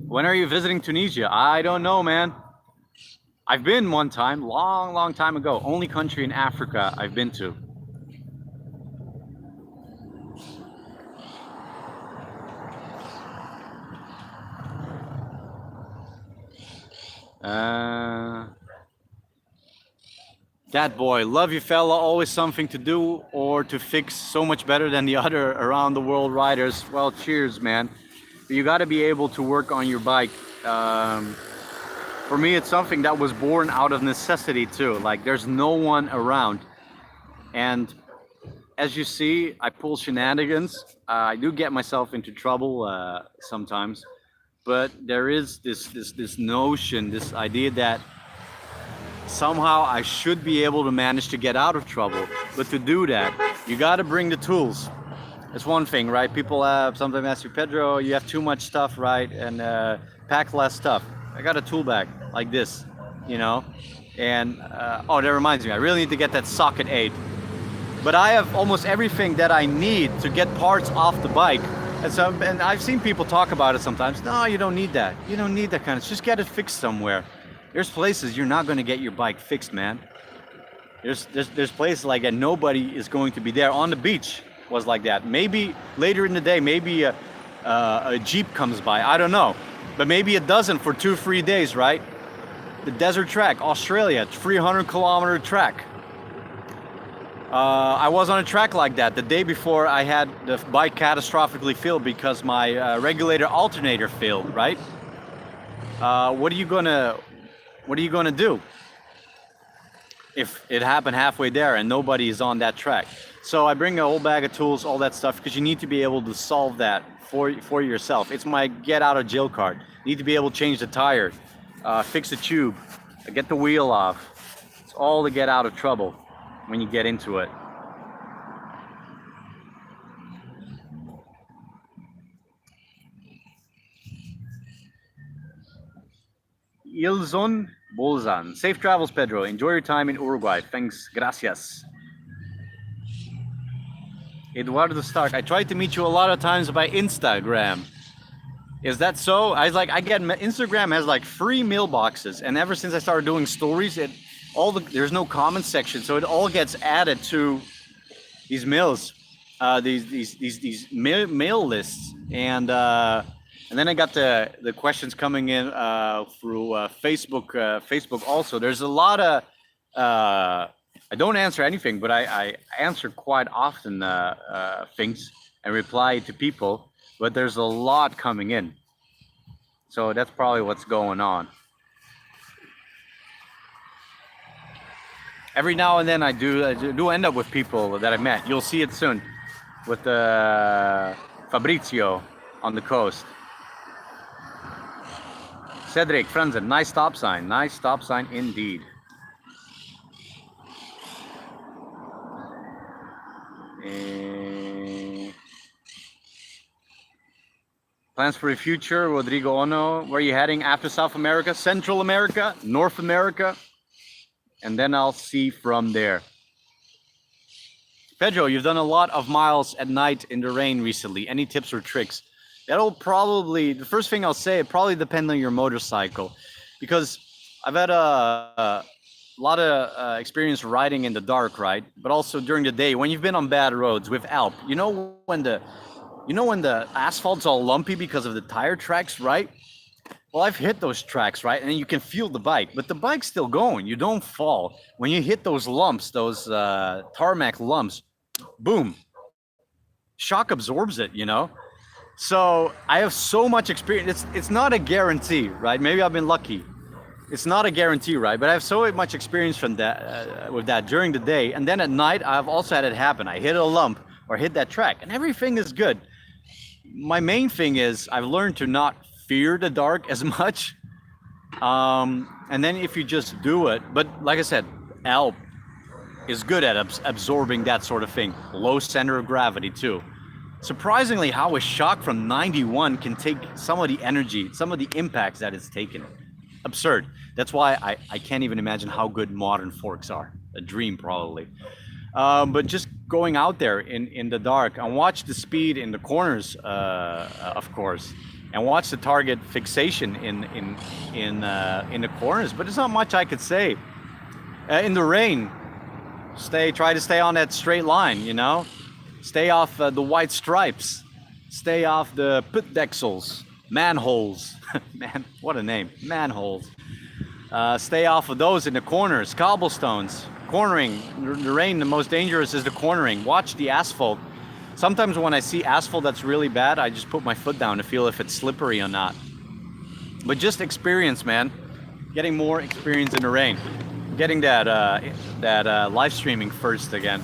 When are you visiting Tunisia? I don't know, man. I've been one time, long time ago. Only country in Africa I've been to. That boy, love you fella, always something to do or to fix, so much better than the other around the world riders. Well, cheers, man. You got to be able to work on your bike. For me, it's something that was born out of necessity too. Like, there's no one around. And as you see, I pull shenanigans. I do get myself into trouble sometimes. But there is this notion, this idea that somehow I should be able to manage to get out of trouble. But to do that, you got to bring the tools. It's one thing, right? People sometimes ask you, Pedro, you have too much stuff, right? And pack less stuff. I got a tool bag like this, you know? And, oh, that reminds me, I really need to get that socket 8. But I have almost everything that I need to get parts off the bike. And I've seen people talk about it sometimes. No, you don't need that. You don't need that kind of, just get it fixed somewhere. There's places you're not going to get your bike fixed, man. There's places like that nobody is going to be there. On the beach was like that. Maybe later in the day, maybe a Jeep comes by. I don't know. But maybe it doesn't for 2-3 days, right? The desert track, Australia, 300-kilometer track. I was on a track like that the day before I had the bike catastrophically failed because my regulator alternator failed, right? What are you gonna do if it happened halfway there and nobody is on that track? So I bring a whole bag of tools, all that stuff, because you need to be able to solve that for yourself. It's my get out of jail card. You need to be able to change the tire, fix the tube, get the wheel off. It's all to get out of trouble when you get into it. Ilzon Bolzan. Safe travels, Pedro. Enjoy your time in Uruguay. Thanks. Gracias. Eduardo Stark. I tried to meet you a lot of times by Instagram. Is that so? I get Instagram has like free mailboxes, and ever since I started doing stories, there's no comment section, so it all gets added to these mails, these mail lists, and then I got the questions coming in through Facebook. Facebook also. There's a lot of I don't answer anything, but I answer quite often things and reply to people. But there's a lot coming in, so that's probably what's going on. Every now and then I do end up with people that I met. You'll see it soon with Fabrizio on the coast. Cedric Franzen, nice stop sign. Nice stop sign indeed. Plans for the future, Rodrigo Ono. Where are you heading after South America? Central America? North America? And then I'll see from there. Pedro, you've done a lot of miles at night in the rain recently. Any tips or tricks? That'll probably, the first thing I'll say, it probably depends on your motorcycle. Because I've had a lot of experience riding in the dark, right? But also during the day, when you've been on bad roads with Alp, you know when the asphalt's all lumpy because of the tire tracks, right? Well, I've hit those tracks, right? And you can feel the bike, but the bike's still going. You don't fall. When you hit those lumps, those tarmac lumps, boom, shock absorbs it, you know? So I have so much experience. It's not a guarantee, right? Maybe I've been lucky. It's not a guarantee, right? But I have so much experience from that with that during the day. And then at night, I've also had it happen. I hit a lump or hit that track and everything is good. My main thing is I've learned to not fear the dark as much. And then if you just do it, but like I said, Alp is good at absorbing that sort of thing. Low center of gravity too. Surprisingly, how a shock from 91 can take some of the energy, some of the impacts that it's taken. Absurd. That's why I can't even imagine how good modern forks are. A dream, probably. But just going out there in the dark and watch the speed in the corners, of course, and watch the target fixation in the corners. But there's not much I could say. In the rain, try to stay on that straight line, you know. Stay off the white stripes. Stay off the pit dexels, manholes. Man, what a name, manholes. Stay off of those in the corners, cobblestones, cornering. The rain, the most dangerous is the cornering. Watch the asphalt. Sometimes when I see asphalt that's really bad, I just put my foot down to feel if it's slippery or not. But just experience, man. Getting more experience in the rain. Getting that live streaming first again.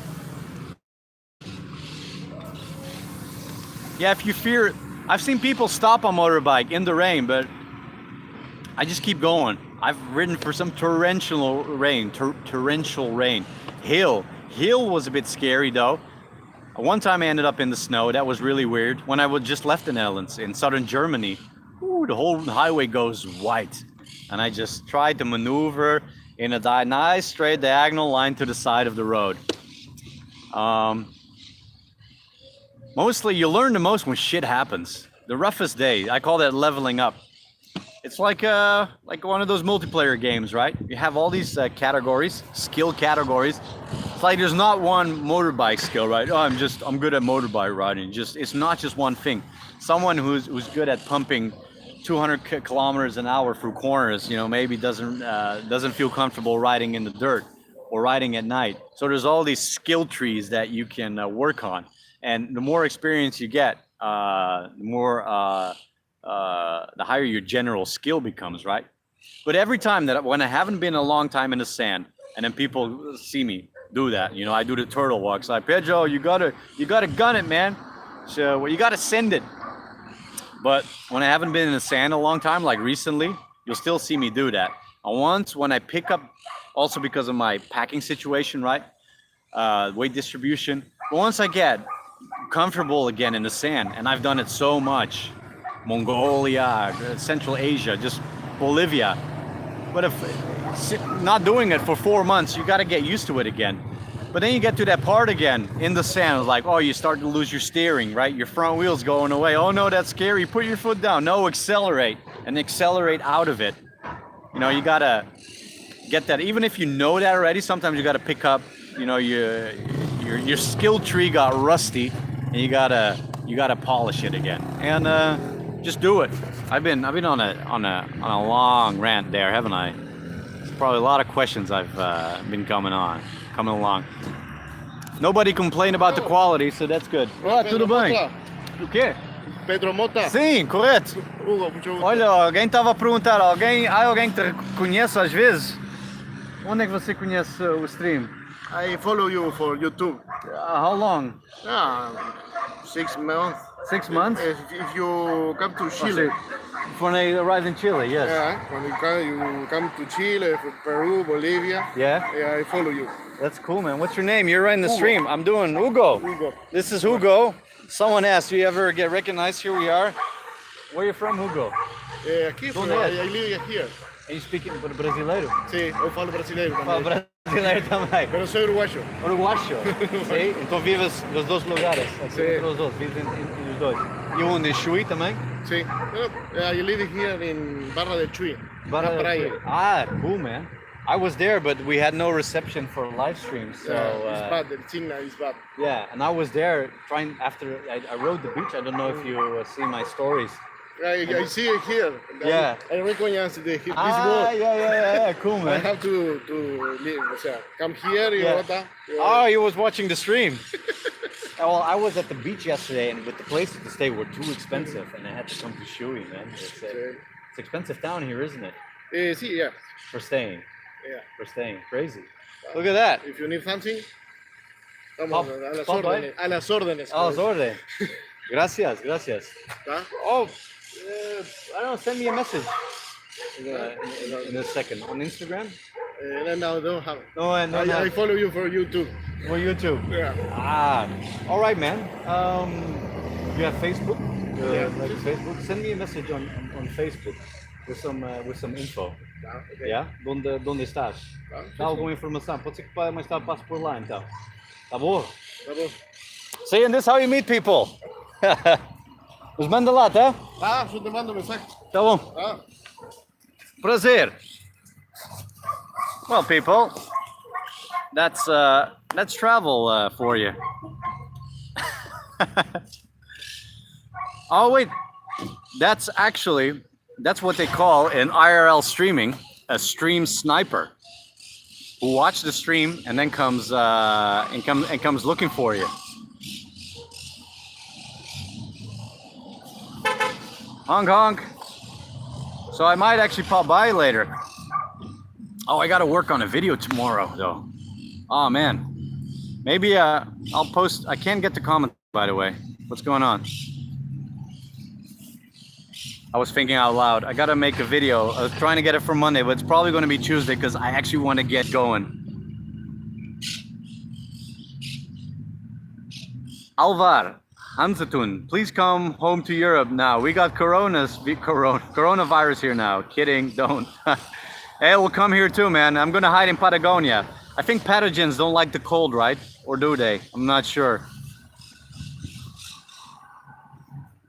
Yeah, if you fear, I've seen people stop on motorbike in the rain, but I just keep going. I've ridden for some torrential rain. Hill was a bit scary though. One time I ended up in the snow. That was really weird. When I was just left the Netherlands in southern Germany, the whole highway goes white. And I just tried to maneuver in a nice straight diagonal line to the side of the road. Mostly you learn the most when shit happens. The roughest day, I call that leveling up. It's like one of those multiplayer games, right? You have all these categories, skill categories. It's like there's not one motorbike skill, right? Oh, I'm good at motorbike riding. It's not just one thing. Someone who's good at pumping 200 kilometers an hour through corners, maybe doesn't feel comfortable riding in the dirt or riding at night. So there's all these skill trees that you can work on, and the more experience you get, the higher your general skill becomes, right? But every time when I haven't been a long time in the sand, and then people see me do that, I do the turtle walks. Like, Pedro, you gotta gun it, man. So you gotta send it. But when I haven't been in the sand a long time, like recently, you'll still see me do that. And once when I pick up, also because of my packing situation, right? Weight distribution. But once I get comfortable again in the sand, and I've done it so much, Mongolia, Central Asia, just Bolivia. But if not doing it for 4 months, you got to get used to it again. But then you get to that part again in the sand, like, oh, you start to lose your steering, right? Your front wheel's going away. Oh no, that's scary. Put your foot down. No, accelerate, and accelerate out of it. You got to get that. Even if you know that already, sometimes you got to pick up, your skill tree got rusty, and you got to polish it again. And just do it. I've been on a long rant there, haven't I? There's probably a lot of questions I've been coming along. Nobody complained about the quality, so that's good. Olá, tudo bem? O quê? Pedro Mota? Sim, correto. Hugo, muito Olha, alguém estava a perguntar, há alguém que te conhece às vezes? Onde é que você conhece o stream? I follow you for YouTube. How long? 6 months. 6 months? If you come to Chile. When I arrived in Chile, yes. Yeah, when you come to Chile, Peru, Bolivia. Yeah? I follow you. That's cool, man. What's your name? You're right in the stream. I'm doing Hugo. Hugo. This is Hugo. Someone asked, do you ever get recognized? Here we are. Where are you from, Hugo? Aqui, I live here. And you speak brasileiro? Sim, eu falo brasileiro também. Fala brasileiro também. Pero soy uruguayo. Uruguayo? Sim? Então vives nos dois lugares? Aqui entre os dois, vives nos dois. E onde? Em Chuí também? Sim. I live here in Barra del Chuy. Barra del Chuy. Ah, cool, man. I was there, but we had no reception for live streams. So, it's bad. The signal is bad. Yeah, and I was there after I rode the beach. I don't know if you see my stories. I see it here. Yeah. I recognize this word. Yeah, cool, man. I have to live, come here. Yeah. Oh, you was watching the stream. Well, I was at the beach yesterday, and with the places to stay were too expensive, and I had to come to Chuy, man. It's expensive down here, isn't it? Sí, yeah. For staying. Yeah. For staying. Crazy. Look at that. If you need something, Pop a las órdenes. A las órdenes. A las órdenes. Gracias. Oh, I don't know, send me a message in a second. On Instagram? No, don't have it. No, I follow you for YouTube. For YouTube? Yeah. All right, man. You have Facebook? Yeah. Like Facebook? Send me a message on Facebook with some info. Okay. Yeah? Donde estás? Dá alguma informação. Pode ser que mais tarde passe por lá, então. Tá bom? Tá bom. See, and this is how you meet people. Nos manda lá, tá? Eu te mando mensagem. Tá bom. Prazer. Well, people, that's travel for you. Oh wait, that's what they call in IRL streaming a stream sniper, who watches the stream and then comes looking for you. Honk honk. So I might actually pop by later. Oh, I gotta work on a video tomorrow though. Oh man. Maybe I'll post. I can't get the comment, by the way. What's going on? I was thinking out loud. I gotta make a video. I was trying to get it for Monday, but it's probably gonna be Tuesday because I actually want to get going. Alvar Hansetun, please come home to Europe now. We got coronavirus here now. Kidding, don't. Hey, we'll come here too, man. I'm gonna hide in Patagonia. I think pathogens don't like the cold, right? Or do they? I'm not sure.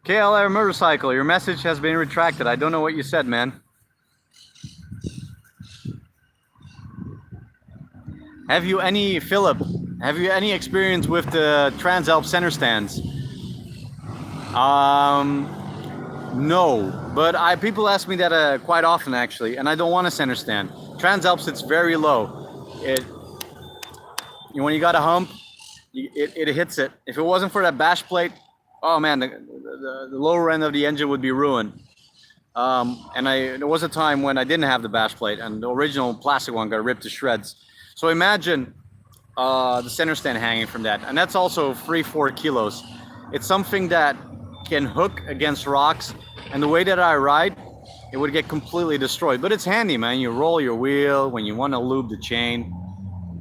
KLR motorcycle, your message has been retracted. I don't know what you said, man. Have you any, Philip, have you any experience with the Transalp center stands? No, but people ask me that quite often actually, and I don't want a center stand. Transalp sits very low. When you got a hump, it hits it. If it wasn't for that bash plate, oh man, the lower end of the engine would be ruined. And there was a time when I didn't have the bash plate, and the original plastic one got ripped to shreds. So imagine the center stand hanging from that, and that's also 3-4 kilos. It's something that can hook against rocks, and the way that I ride, it would get completely destroyed. But it's handy, man. You roll your wheel when you want to lube the chain,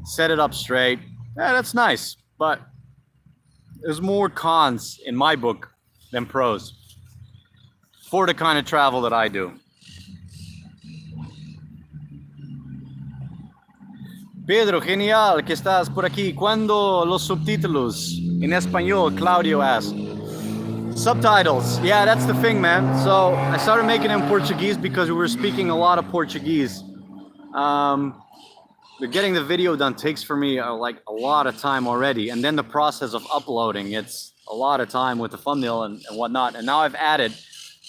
set it up straight. Yeah, that's nice, but there's more cons in my book than pros for the kind of travel that I do. Pedro, genial que estás por aquí. ¿Cuándo los subtítulos en español? Claudio asked. Subtitles, yeah, that's the thing, man. So I started making them in Portuguese because we were speaking a lot of Portuguese. But getting the video done takes for me like a lot of time already, and then the process of uploading, it's a lot of time with the thumbnail and whatnot. And now I've added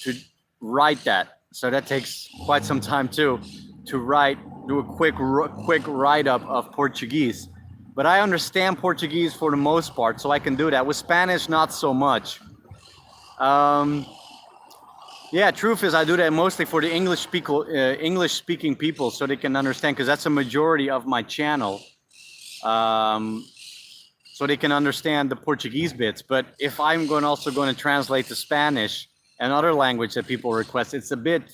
to write that, so that takes quite some time too, to do a quick write-up of Portuguese. But I understand Portuguese for the most part, so I can do that. With Spanish, not so much. Yeah, truth is I do that mostly for the English-speaking people, so they can understand, because that's a majority of my channel. So they can understand the Portuguese bits. But if I'm also going to translate to Spanish and other language that people request, it's a bit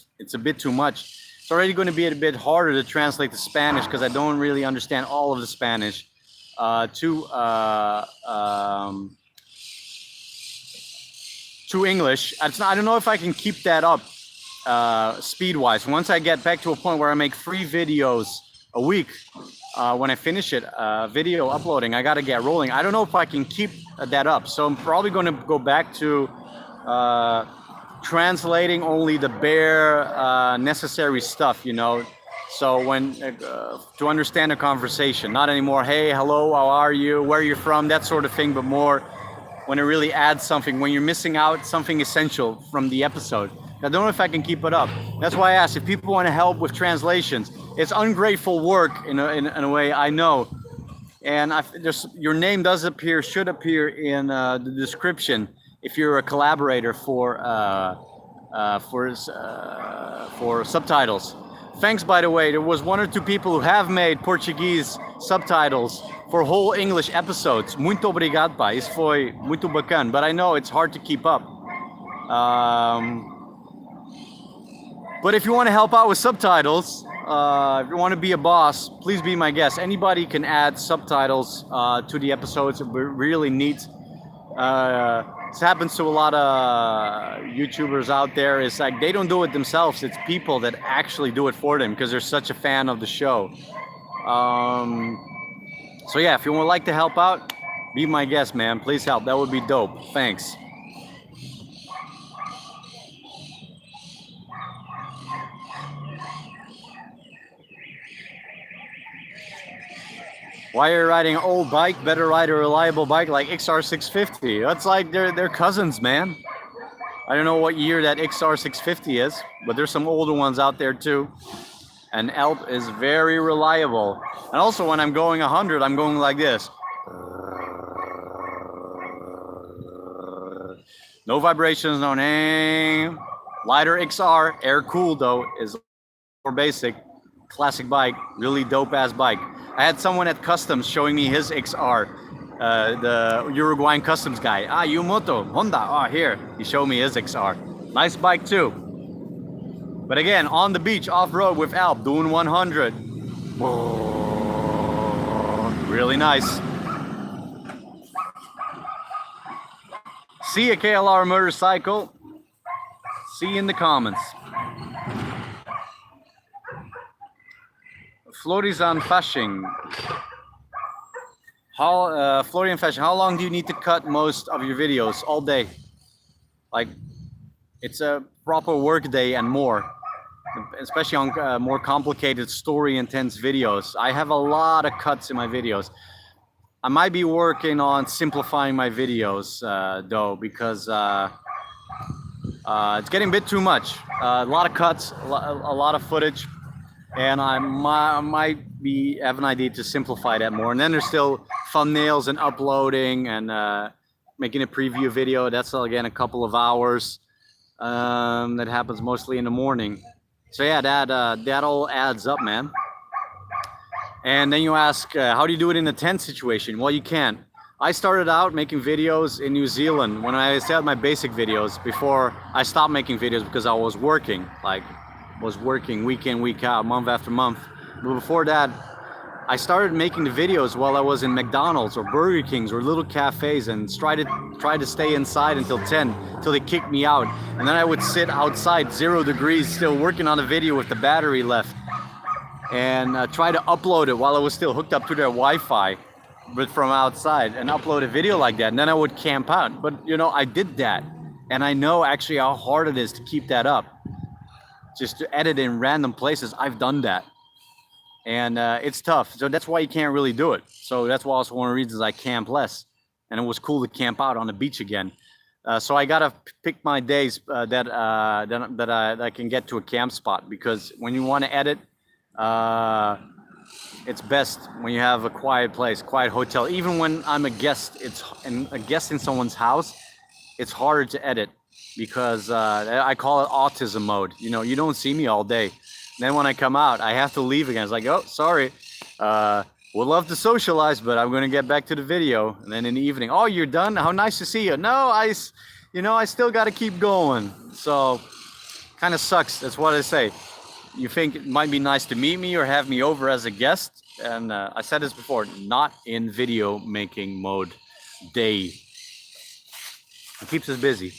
too much. It's already going to be a bit harder to translate to Spanish because I don't really understand all of the Spanish to English. I don't know if I can keep that up speed-wise. Once I get back to a point where I make 3 videos a week, when I finish it, video uploading, I got to get rolling. I don't know if I can keep that up. So I'm probably going to go back to translating only the bare necessary stuff, you know. So when to understand a conversation, not anymore, hey, hello, how are you, where you're from, that sort of thing, but more when it really adds something, when you're missing out something essential from the episode. I don't know if I can keep it up. That's why I asked if people want to help with translations. It's ungrateful work in a way, I know. And your name should appear in the description if you're a collaborator for subtitles. Thanks, by the way. There was 1 or 2 people who have made Portuguese subtitles for whole English episodes. Muito obrigado, pai. Isso foi muito bacana. But I know it's hard to keep up. But if you want to help out with subtitles, if you want to be a boss, please be my guest. Anybody can add subtitles to the episodes. It would be really neat. This happens to a lot of YouTubers out there. It's like they don't do it themselves. It's people that actually do it for them because they're such a fan of the show. So yeah, if you would like to help out, be my guest, man. Please help. That would be dope. Thanks. Why are you riding an old bike? Better ride a reliable bike like XR650. That's like they're cousins, man. I don't know what year that XR650 is, but there's some older ones out there too. And Alp is very reliable. And also when I'm going 100, I'm going like this. No vibrations, no name. Lighter XR, air cooled though, is more basic. Classic bike, really dope ass bike. I had someone at Customs showing me his XR, the Uruguayan Customs guy. Yumoto, Honda, here. He showed me his XR. Nice bike too. But again, on the beach, off-road with Alp, doing 100. Whoa, really nice. See you, KLR Motorcycle. See you in the comments. Florian Fashing. Florian Fashing, how long do you need to cut most of your videos? All day. Like, it's a proper work day and more. especially on more complicated story-intense videos. I have a lot of cuts in my videos. I might be working on simplifying my videos though, because it's getting a bit too much. A lot of cuts, a lot of footage, and I might have an idea to simplify that more. And then there's still thumbnails and uploading and making a preview video. That's again a couple of hours. That happens mostly in the morning. So yeah, that all adds up, man. And then you ask, how do you do it in a tent situation? Well, you can't. I started out making videos in New Zealand when I started my basic videos before I stopped making videos because I was working, week in, week out, month after month. But before that, I started making the videos while I was in McDonald's or Burger King's or little cafes and tried to stay inside until 10, till they kicked me out. And then I would sit outside, 0 degrees, still working on a video with the battery left, and try to upload it while I was still hooked up to their Wi-Fi, but from outside, and upload a video like that. And then I would camp out. But you know, I did that, and I know actually how hard it is to keep that up. Just to edit in random places, I've done that. And it's tough, so that's why you can't really do it. So that's why also one of the reasons I camp less. And it was cool to camp out on the beach again. So I gotta pick my days that I can get to a camp spot, because when you want to edit, it's best when you have a quiet place, quiet hotel. Even when I'm a guest, a guest in someone's house, it's harder to edit because I call it autism mode. You know, you don't see me all day. Then when I come out, I have to leave again. It's like, oh, sorry. Would love to socialize, but I'm going to get back to the video. And then in the evening, oh, you're done? How nice to see you. No, I still got to keep going. So kind of sucks. That's what I say. You think it might be nice to meet me or have me over as a guest. And I said this before, not in video making mode day. It keeps us busy.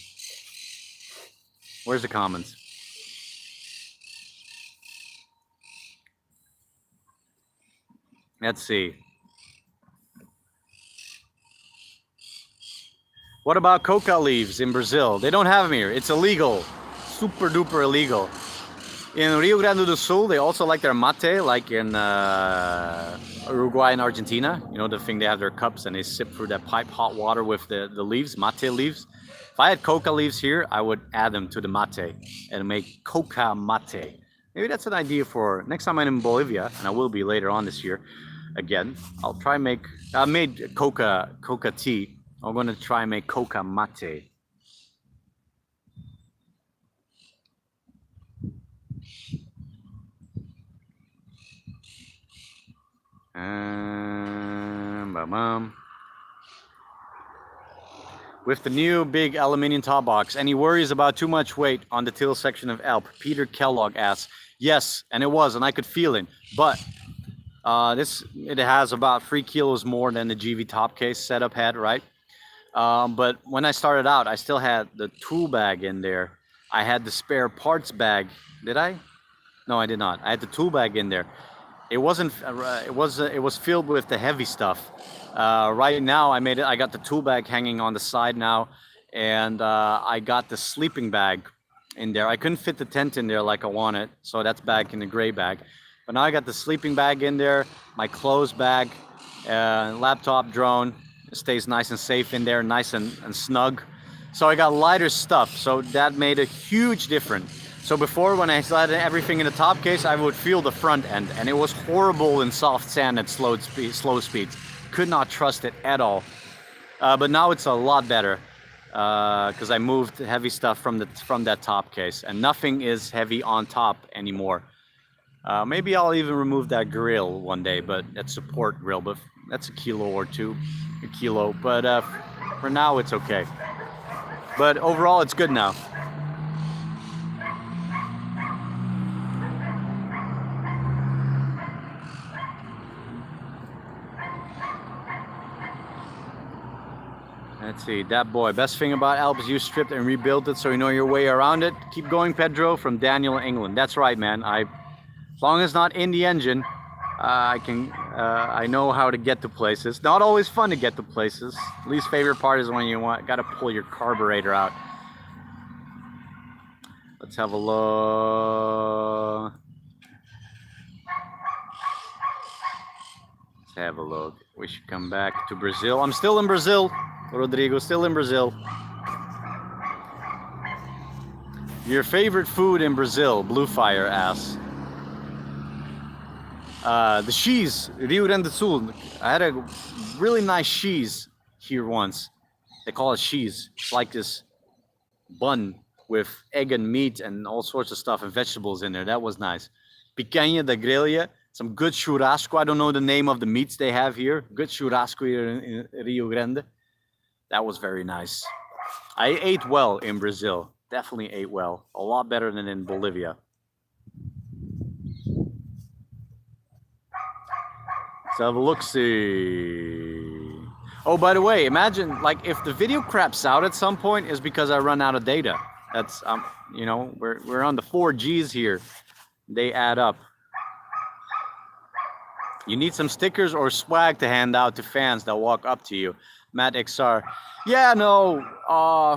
Where's the comments? Let's see. What about coca leaves in Brazil? They don't have them here. It's illegal. Super duper illegal. In Rio Grande do Sul, they also like their mate, like in Uruguay and Argentina. You know, the thing, they have their cups and they sip through that pipe hot water with the leaves, mate leaves. If I had coca leaves here, I would add them to the mate and make coca mate. Maybe that's an idea for next time I'm in Bolivia, and I will be later on this year. Again, I'll try make. I made coca tea. I'm gonna try and make coca mate. With the new big aluminium top box, any worries about too much weight on the tail section of Alp? Peter Kellogg asks. Yes, and it was, and I could feel it, but it has about 3 kilos more than the GV top case setup had, right? But when I started out, I still had the tool bag in there. I had the spare parts bag. Did I? No, I did not. I had the tool bag in there. It wasn't. It was filled with the heavy stuff. Right now, I got the tool bag hanging on the side now, and I got the sleeping bag in there. I couldn't fit the tent in there like I wanted, so that's back in the gray bag. But now I got the sleeping bag in there, my clothes bag, laptop, drone. It stays nice and safe in there, nice and snug. So I got lighter stuff, so that made a huge difference. So before, when I slid everything in the top case, I would feel the front end, and it was horrible in soft sand at slow speeds. Could not trust it at all. But now it's a lot better because I moved heavy stuff from that top case, and nothing is heavy on top anymore. Maybe I'll even remove that grill one day, but that support grill, but that's a kilo or two, But for now, it's okay. But overall, it's good now. Let's see, that boy. Best thing about Alps, you stripped and rebuilt it so you know your way around it. Keep going, Pedro, from Daniel, England. That's right, man. As long as it's not in the engine, I know how to get to places. Not always fun to get to places. Least favorite part is when you gotta pull your carburetor out. Let's have a look. Let's have a look. We should come back to Brazil. I'm still in Brazil, Rodrigo. Still in Brazil. Your favorite food in Brazil? Blue Fire asks. The cheese, Rio Grande do Sul. I had a really nice cheese here once. They call it cheese. It's like this bun with egg and meat and all sorts of stuff and vegetables in there. That was nice. Picanha da grelha, some good churrasco. I don't know the name of the meats they have here. Good churrasco here in Rio Grande. That was very nice. I ate well in Brazil. Definitely ate well. A lot better than in Bolivia. Let's have a look-see. Oh, by the way, imagine like if the video craps out at some point is because I run out of data. That's you know, we're on the 4Gs here. They add up. You need some stickers or swag to hand out to fans that walk up to you. Matt XR. Yeah, no.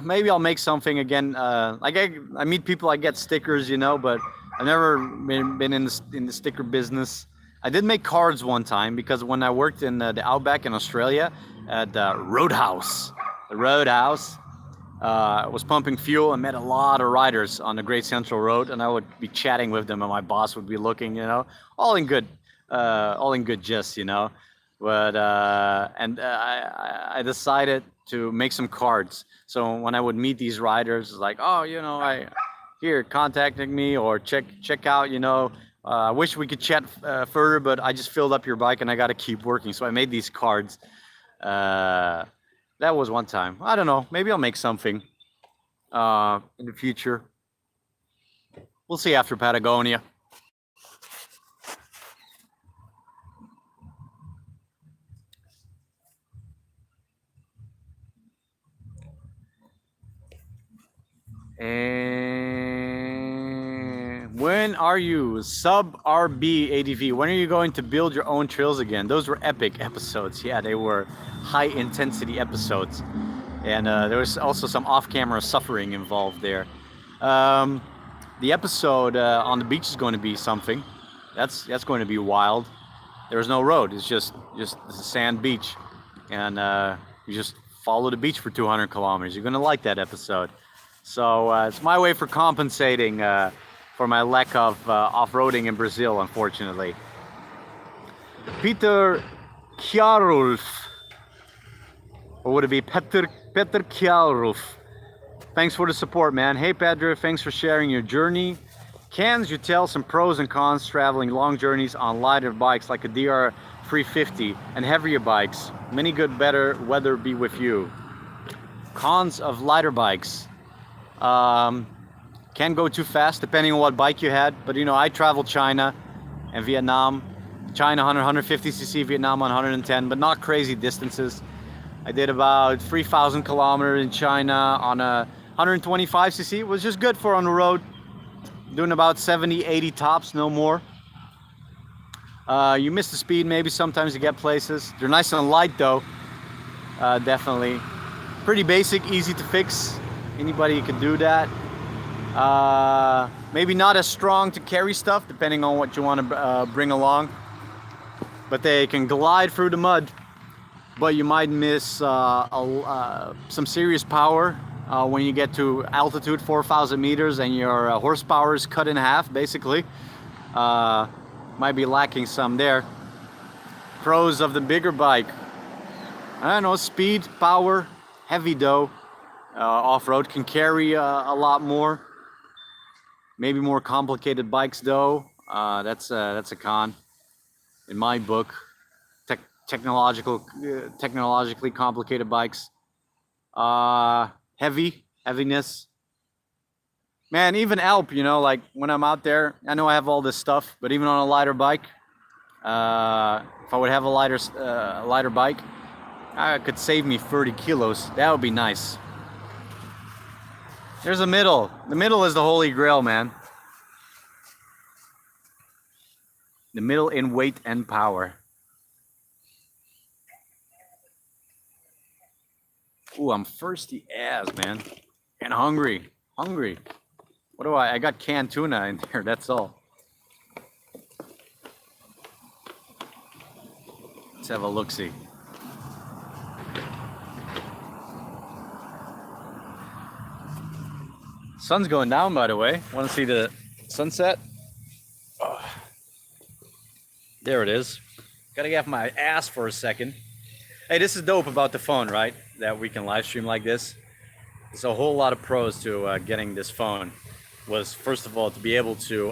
Maybe I'll make something again. Like I meet people, I get stickers, you know, but I've never been in the sticker business. I did make cards one time because when I worked in the Outback in Australia at the Roadhouse, I was pumping fuel and met a lot of riders on the Great Central Road, and I would be chatting with them, and my boss would be looking, you know, all in good gist, you know. But I decided to make some cards. So when I would meet these riders, it's like, oh, you know, contacting me or check out, you know. I wish we could chat further, but I just filled up your bike and I got to keep working. So I made these cards. That was one time. I don't know. Maybe I'll make something in the future. We'll see after Patagonia. And when are you sub RB ADV? When are you going to build your own trails again? Those were epic episodes. Yeah, they were high intensity episodes, and there was also some off-camera suffering involved there. The episode on the beach is going to be something. That's going to be wild. There's no road. It's just a sand beach, and you just follow the beach for 200 kilometers. You're going to like that episode. So it's my way for compensating for my lack of off-roading in Brazil, unfortunately. Peter Kjarulf, or would it be Peter Kjarulf? Thanks for the support, man. Hey, Pedro, thanks for sharing your journey. Can you tell some pros and cons traveling long journeys on lighter bikes like a DR 350 and heavier bikes? Many good, better weather be with you. Cons of lighter bikes. Can go too fast depending on what bike you had, but you know, I traveled China and Vietnam. China 150cc, Vietnam 110, but not crazy distances. I did about 3,000 kilometers in China on a 125cc. It was just good for on the road, doing about 70-80 tops, no more. You miss the speed maybe sometimes you get places. They're nice and light though, definitely. Pretty basic, easy to fix. Anybody can do that. Maybe not as strong to carry stuff, depending on what you want to bring along. But they can glide through the mud. But you might miss some serious power when you get to altitude 4,000 meters and your horsepower is cut in half, basically. Might be lacking some there. Pros of the bigger bike. I don't know, speed, power, heavy though. Off-road can carry a lot more. Maybe more complicated bikes though. That's a con in my book. Technologically complicated bikes. Heaviness. Man, even Alp, you know, like when I'm out there, I know I have all this stuff, but even on a lighter bike, if I would have a lighter bike, it could save me 30 kilos. That would be nice. There's a middle. The middle is the holy grail, man. The middle in weight and power. Ooh, I'm thirsty as, man. And hungry. What do I got canned tuna in there, that's all. Let's have a look-see. Sun's going down, by the way. Want to see the sunset? Oh. There it is. Gotta get off my ass for a second. Hey, this is dope about the phone, right? That we can live stream like this. There's a whole lot of pros to getting this phone. Was first of all to be able to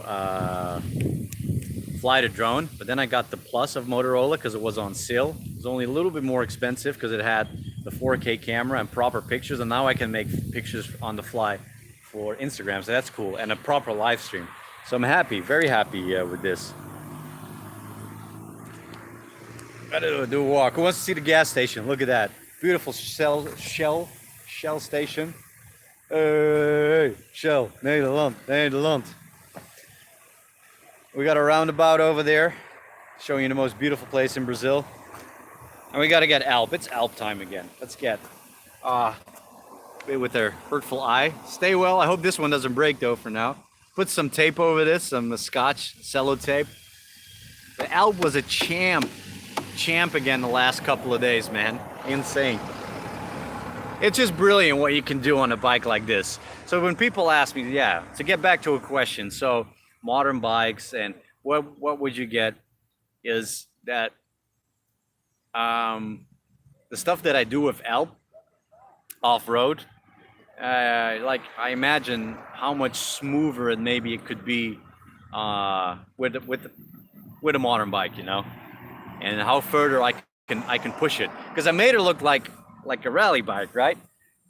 fly the drone, but then I got the Plus of Motorola because it was on sale. It was only a little bit more expensive because it had the 4K camera and proper pictures, and now I can make pictures on the fly for Instagram, so that's cool, and a proper live stream. So I'm happy, very happy with this. Gotta do a walk. Who wants to see the gas station? Look at that. Beautiful Shell station. Hey, Shell, Nederland. We got a roundabout over there, showing you the most beautiful place in Brazil. And we gotta get Alp. It's Alp time again. Let's get with their hurtful eye. Stay well. I hope this one doesn't break though for now. Put some tape over this, some scotch, cello tape. The Alp was a champ again the last couple of days, man. Insane. It's just brilliant what you can do on a bike like this. So when people ask me, yeah, to get back to a question, so modern bikes and what would you get is that the stuff that I do with Alp off-road, like I imagine how much smoother it maybe it could be with a modern bike, you know, and how further I can push it, because I made it look like a rally bike, right?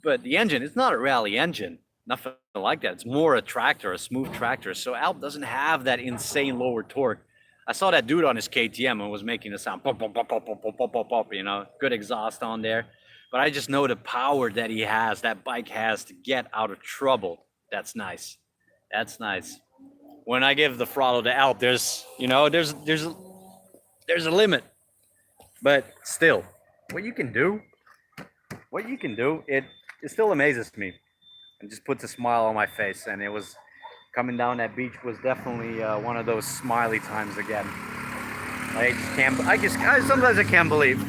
But the engine, it's not a rally engine, nothing like that. It's more a tractor, a smooth tractor. So Alp doesn't have that insane lower torque. I saw that dude on his KTM and was making the sound pop, pop, pop, pop, pop, pop, pop, pop, you know, good exhaust on there. But I just know the power that he has, that bike has to get out of trouble. That's nice. That's nice. When I give the throttle to Alp, there's a limit. But still, what you can do, it still amazes me. And just puts a smile on my face. And it was coming down that beach was definitely one of those smiley times again. Sometimes I can't believe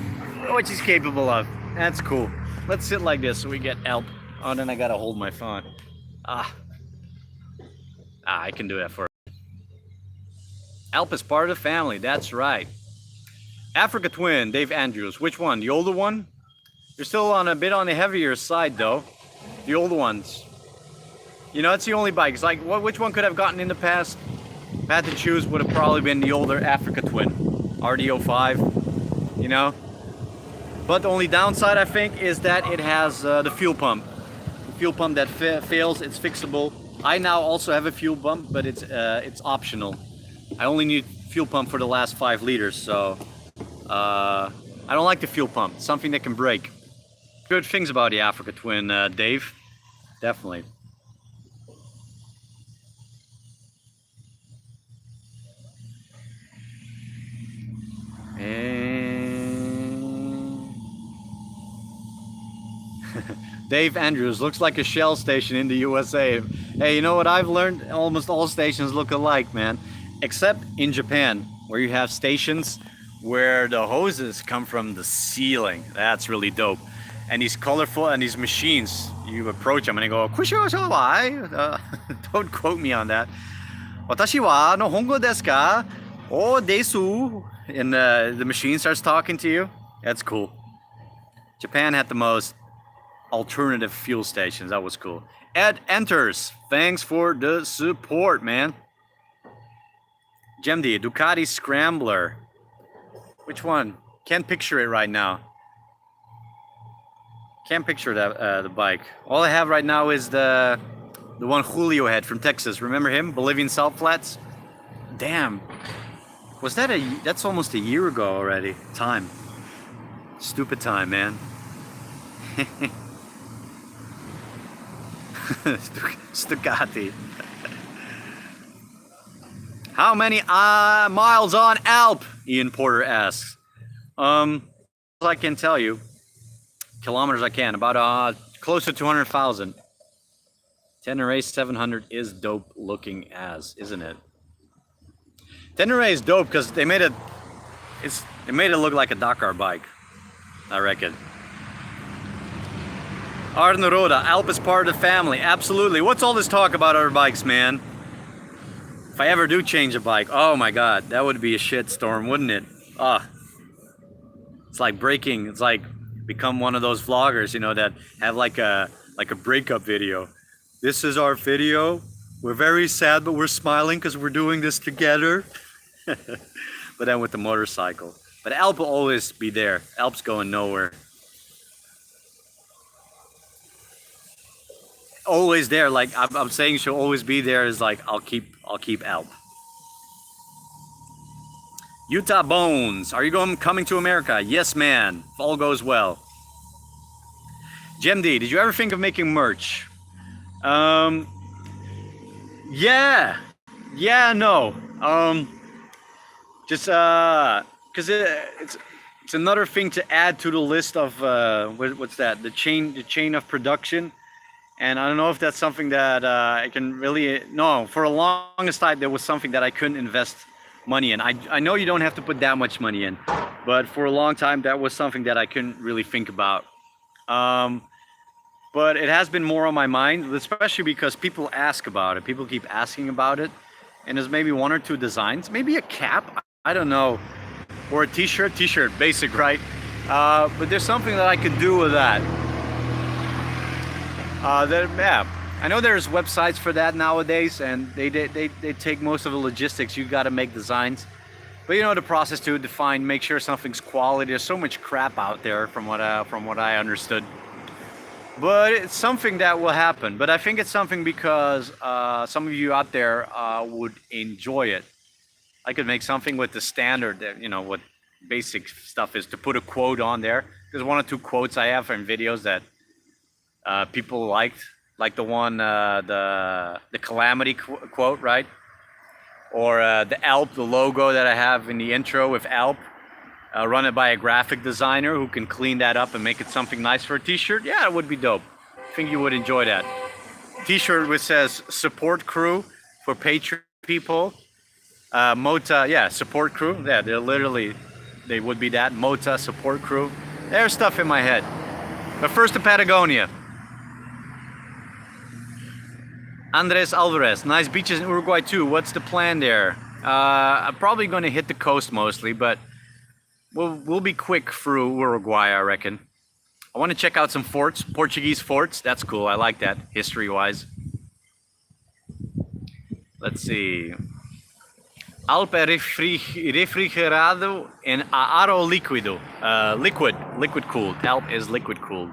what she's capable of. That's cool. Let's sit like this so we get Alp. Oh, then I gotta hold my phone. I can do that for her. Alp is part of the family, that's right. Africa Twin, Dave Andrews. Which one? The older one? You're still on a bit on the heavier side though. The older ones. You know, it's the only bike. It's like, which one could have gotten in the past? If I had to choose, would have probably been the older Africa Twin. RD05, you know? But the only downside, I think, is that it has the fuel pump. The fuel pump that fails, it's fixable. I now also have a fuel pump, but it's optional. I only need fuel pump for the last 5 liters, so I don't like the fuel pump. It's something that can break. Good things about the Africa Twin, Dave. Definitely. Dave Andrews, looks like a Shell station in the USA. Hey, you know what I've learned? Almost all stations look alike, man. Except in Japan, where you have stations where the hoses come from the ceiling. That's really dope. And these colorful, and these machines, you approach them and they go, don't quote me on that. Watashi wa no hongo desu ka? Oh, desu. And the machine starts talking to you. That's cool. Japan had the most alternative fuel stations. That was cool. Ed enters. Thanks for the support, man. Gemdi, Ducati Scrambler. Which one? Can't picture it right now. Can't picture that the bike. All I have right now is the one Julio had from Texas. Remember him? Bolivian salt flats. Damn. Was that that's almost a year ago already. Time. Stupid time, man. Ducati. How many miles on Alp? Ian Porter asks. I can tell you. Kilometers I can. About close to 200,000. Tenere 700 is dope looking as, isn't it? Tenere is dope because they made it look like a Dakar bike, I reckon. Arneroda, Alp is part of the family. Absolutely. What's all this talk about other bikes, man? If I ever do change a bike, oh my god, that would be a shit storm, wouldn't it? It's like breaking. It's like become one of those vloggers, you know, that have like a breakup video. This is our video. We're very sad, but we're smiling because we're doing this together. But then with the motorcycle. But Alp will always be there. Alp's going nowhere. Always there. Like I'm saying, she'll always be there. Is like I'll keep Alp. Utah Bones, are you coming to America? Yes, man. If all goes well. Gem D, did you ever think of making merch? Yeah, no. Just because it's another thing to add to the list of what's that? The chain of production. And I don't know if that's something that I can really. No, for the longest time there was something that I couldn't invest money in. I know you don't have to put that much money in, but for a long time that was something that I couldn't really think about. But it has been more on my mind, especially because people ask about it. People keep asking about it, and there's maybe one or two designs, maybe a cap, I don't know, or a t-shirt, basic, right? But there's something that I could do with that. Yeah, I know there's websites for that nowadays, and they take most of the logistics. You got to make designs, but you know the process to define, make sure something's quality. There's so much crap out there, from what I understood. But it's something that will happen. But I think it's something because some of you out there would enjoy it. I could make something with the standard, you know, what basic stuff is, to put a quote on there. There's one or two quotes I have in videos that people liked, like the one, the Calamity quote, right? Or the Alp, the logo that I have in the intro with Alp. Run it by a graphic designer who can clean that up and make it something nice for a t-shirt. Yeah, it would be dope. I think you would enjoy that. T-shirt which says support crew for Patreon people. Mota, yeah, support crew. Yeah, they would be that. Mota, support crew. There's stuff in my head. But first to Patagonia. Andres Alvarez, nice beaches in Uruguay too. What's the plan there? I'm probably going to hit the coast mostly, but we'll be quick through Uruguay, I reckon. I want to check out some forts, Portuguese forts. That's cool. I like that, history-wise. Let's see. Alp é refrigerado en aro líquido. Liquid cooled. Alp is liquid cooled.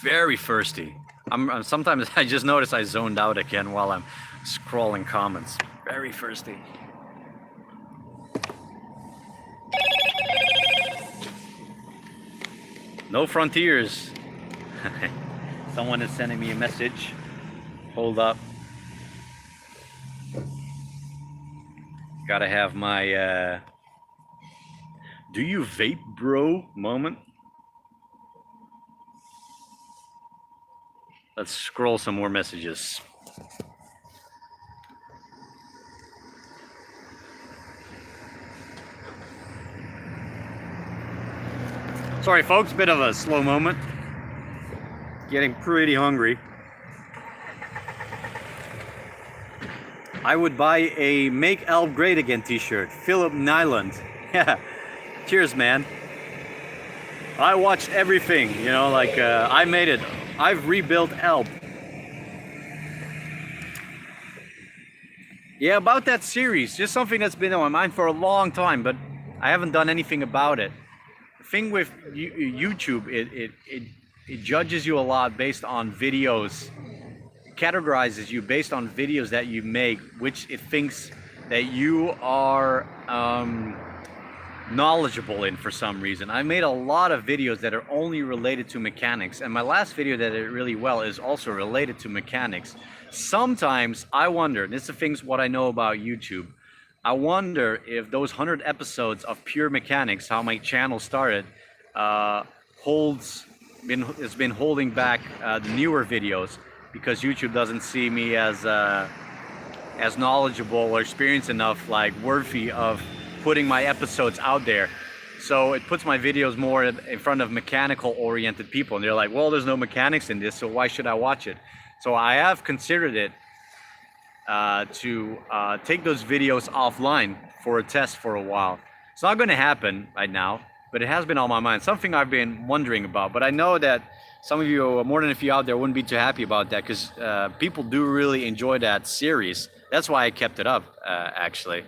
Very thirsty. Sometimes I just notice I zoned out again while I'm scrolling comments. Very thirsty. No frontiers. Someone is sending me a message. Hold up. Gotta have my do you vape, bro moment. Let's scroll some more messages. Sorry folks, bit of a slow moment. Getting pretty hungry. I would buy a Make Alp Great Again t-shirt. Philip Nyland. Yeah. Cheers, man. I watched everything, you know, like I made it. I've rebuilt Alp. Yeah, about that series, just something that's been on my mind for a long time, but I haven't done anything about it. The thing with YouTube, it judges you a lot based on videos, categorizes you based on videos that you make, which it thinks that you are knowledgeable in for some reason. I made a lot of videos that are only related to mechanics, and my last video that did really well is also related to mechanics. Sometimes I wonder, and this is the things what I know about YouTube, I wonder if those 100 episodes of pure mechanics, how my channel started, uh, holds has been holding back the newer videos because YouTube doesn't see me as knowledgeable or experienced enough, like worthy of putting my episodes out there. So it puts my videos more in front of mechanical oriented people, and they're like, well, there's no mechanics in this, so why should I watch it? So I have considered it to take those videos offline for a test for a while. It's not going to happen right now, but it has been on my mind. Something I've been wondering about. But I know that some of you, more than a few out there, wouldn't be too happy about that because people do really enjoy that series. That's why I kept it up, actually.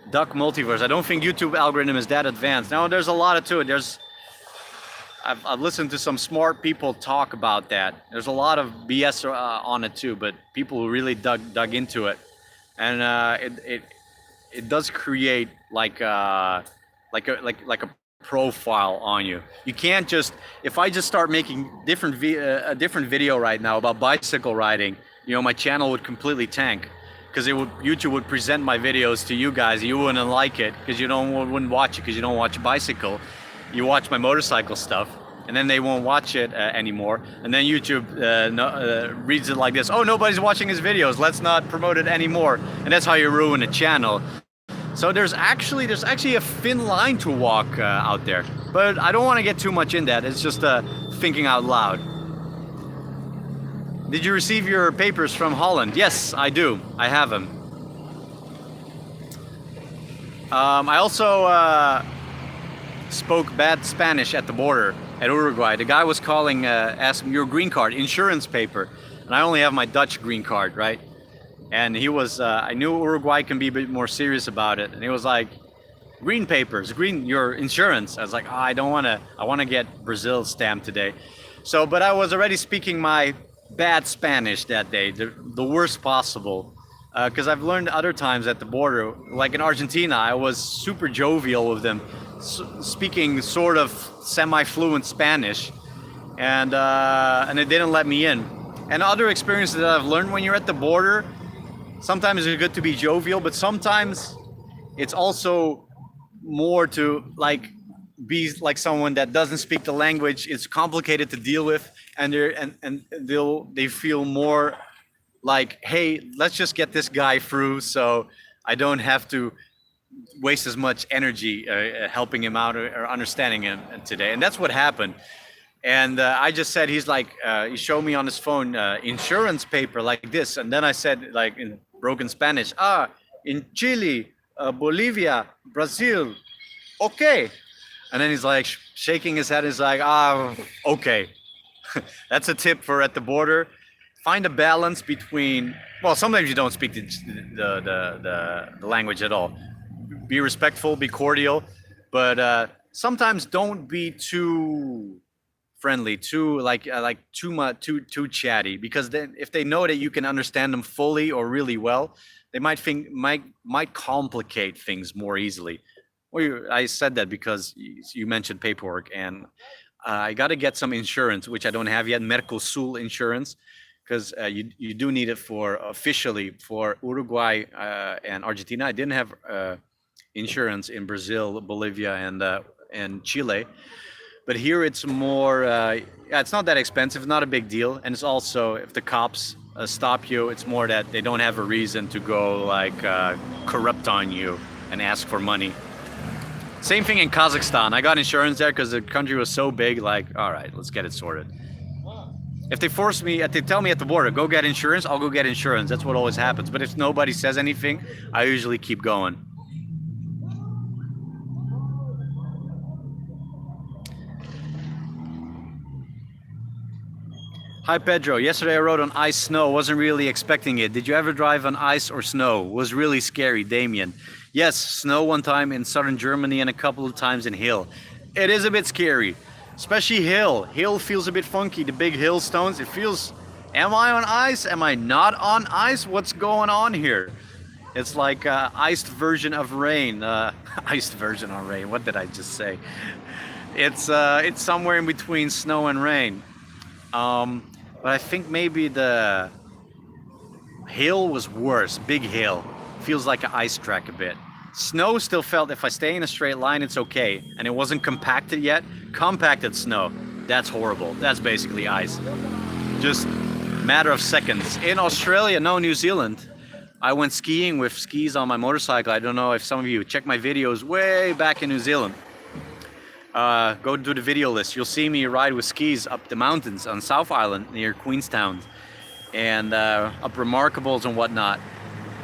Duck Multiverse. I don't think YouTube algorithm is that advanced. Now, there's a lot to it. I've listened to some smart people talk about that. There's a lot of BS on it too, but people who really dug into it, and it does create like a profile on you. You can't just, if I just start making a different video right now about bicycle riding, my channel would completely tank because YouTube would present my videos to you guys. You wouldn't like it because wouldn't watch it because you don't watch bicycle. You watch my motorcycle stuff, and then they won't watch it anymore. And then YouTube reads it like this: oh, nobody's watching his videos, let's not promote it anymore. And that's how you ruin a channel. So there's actually a thin line to walk out there. But I don't want to get too much in that. It's just thinking out loud. Did you receive your papers from Holland? Yes, I do. I have them. I also spoke bad Spanish at the border at Uruguay. The guy was calling, asking your green card, insurance paper, and I only have my Dutch green card, right? And he was, I knew Uruguay can be a bit more serious about it, and he was like, green papers, your insurance. I was like, oh, I want to get Brazil stamped today. So, but I was already speaking my bad Spanish that day, the worst possible. Because I've learned other times at the border, like in Argentina, I was super jovial with them, speaking sort of semi-fluent Spanish, and they didn't let me in. And other experiences that I've learned when you're at the border, sometimes it's good to be jovial, but sometimes it's also more to like be like someone that doesn't speak the language. It's complicated to deal with, and they feel more like, hey, let's just get this guy through so I don't have to waste as much energy helping him out or understanding him today. And that's what happened. And I just said, he's like, he showed me on his phone insurance paper like this. And then I said, like in broken Spanish, in Chile, Bolivia, Brazil, okay. And then he's like shaking his head. He's like, okay. That's a tip for at the border. Find a balance between, well, sometimes you don't speak the language at all. Be respectful, be cordial, but sometimes don't be too friendly, too too much, too chatty, because then if they know that you can understand them fully or really well, they might complicate things more easily. Well, I said that because you mentioned paperwork, and I got to get some insurance, which I don't have yet, Mercosul insurance, because you do need it for officially for Uruguay and Argentina. I didn't have insurance in Brazil, Bolivia, and Chile, but here it's more. It's not that expensive, not a big deal, and it's also, if the cops stop you, it's more that they don't have a reason to go like corrupt on you and ask for money. Same thing in Kazakhstan. I got insurance there because the country was so big. Like, all right, let's get it sorted. If they force me, if they tell me at the border, go get insurance, I'll go get insurance. That's what always happens. But if nobody says anything, I usually keep going. Hi Pedro, yesterday I rode on ice snow, wasn't really expecting it. Did you ever drive on ice or snow? Was really scary, Damien. Yes, snow one time in southern Germany and a couple of times in hill. It is a bit scary. Especially hill. Hill feels a bit funky, the big hill stones. It feels, am I on ice? Am I not on ice? What's going on here? It's like iced version of rain. Iced version of rain, what did I just say? It's somewhere in between snow and rain. But I think maybe the hill was worse, big hill. feels like an ice track a bit. Snow still felt, if I stay in a straight line, it's okay. And it wasn't compacted yet. Compacted snow, that's horrible. That's basically ice. Just matter of seconds. In Australia, no, New Zealand, I went skiing with skis on my motorcycle. I don't know if some of you check my videos way back in New Zealand. Go to the video list. You'll see me ride with skis up the mountains on South Island near Queenstown and up Remarkables and whatnot.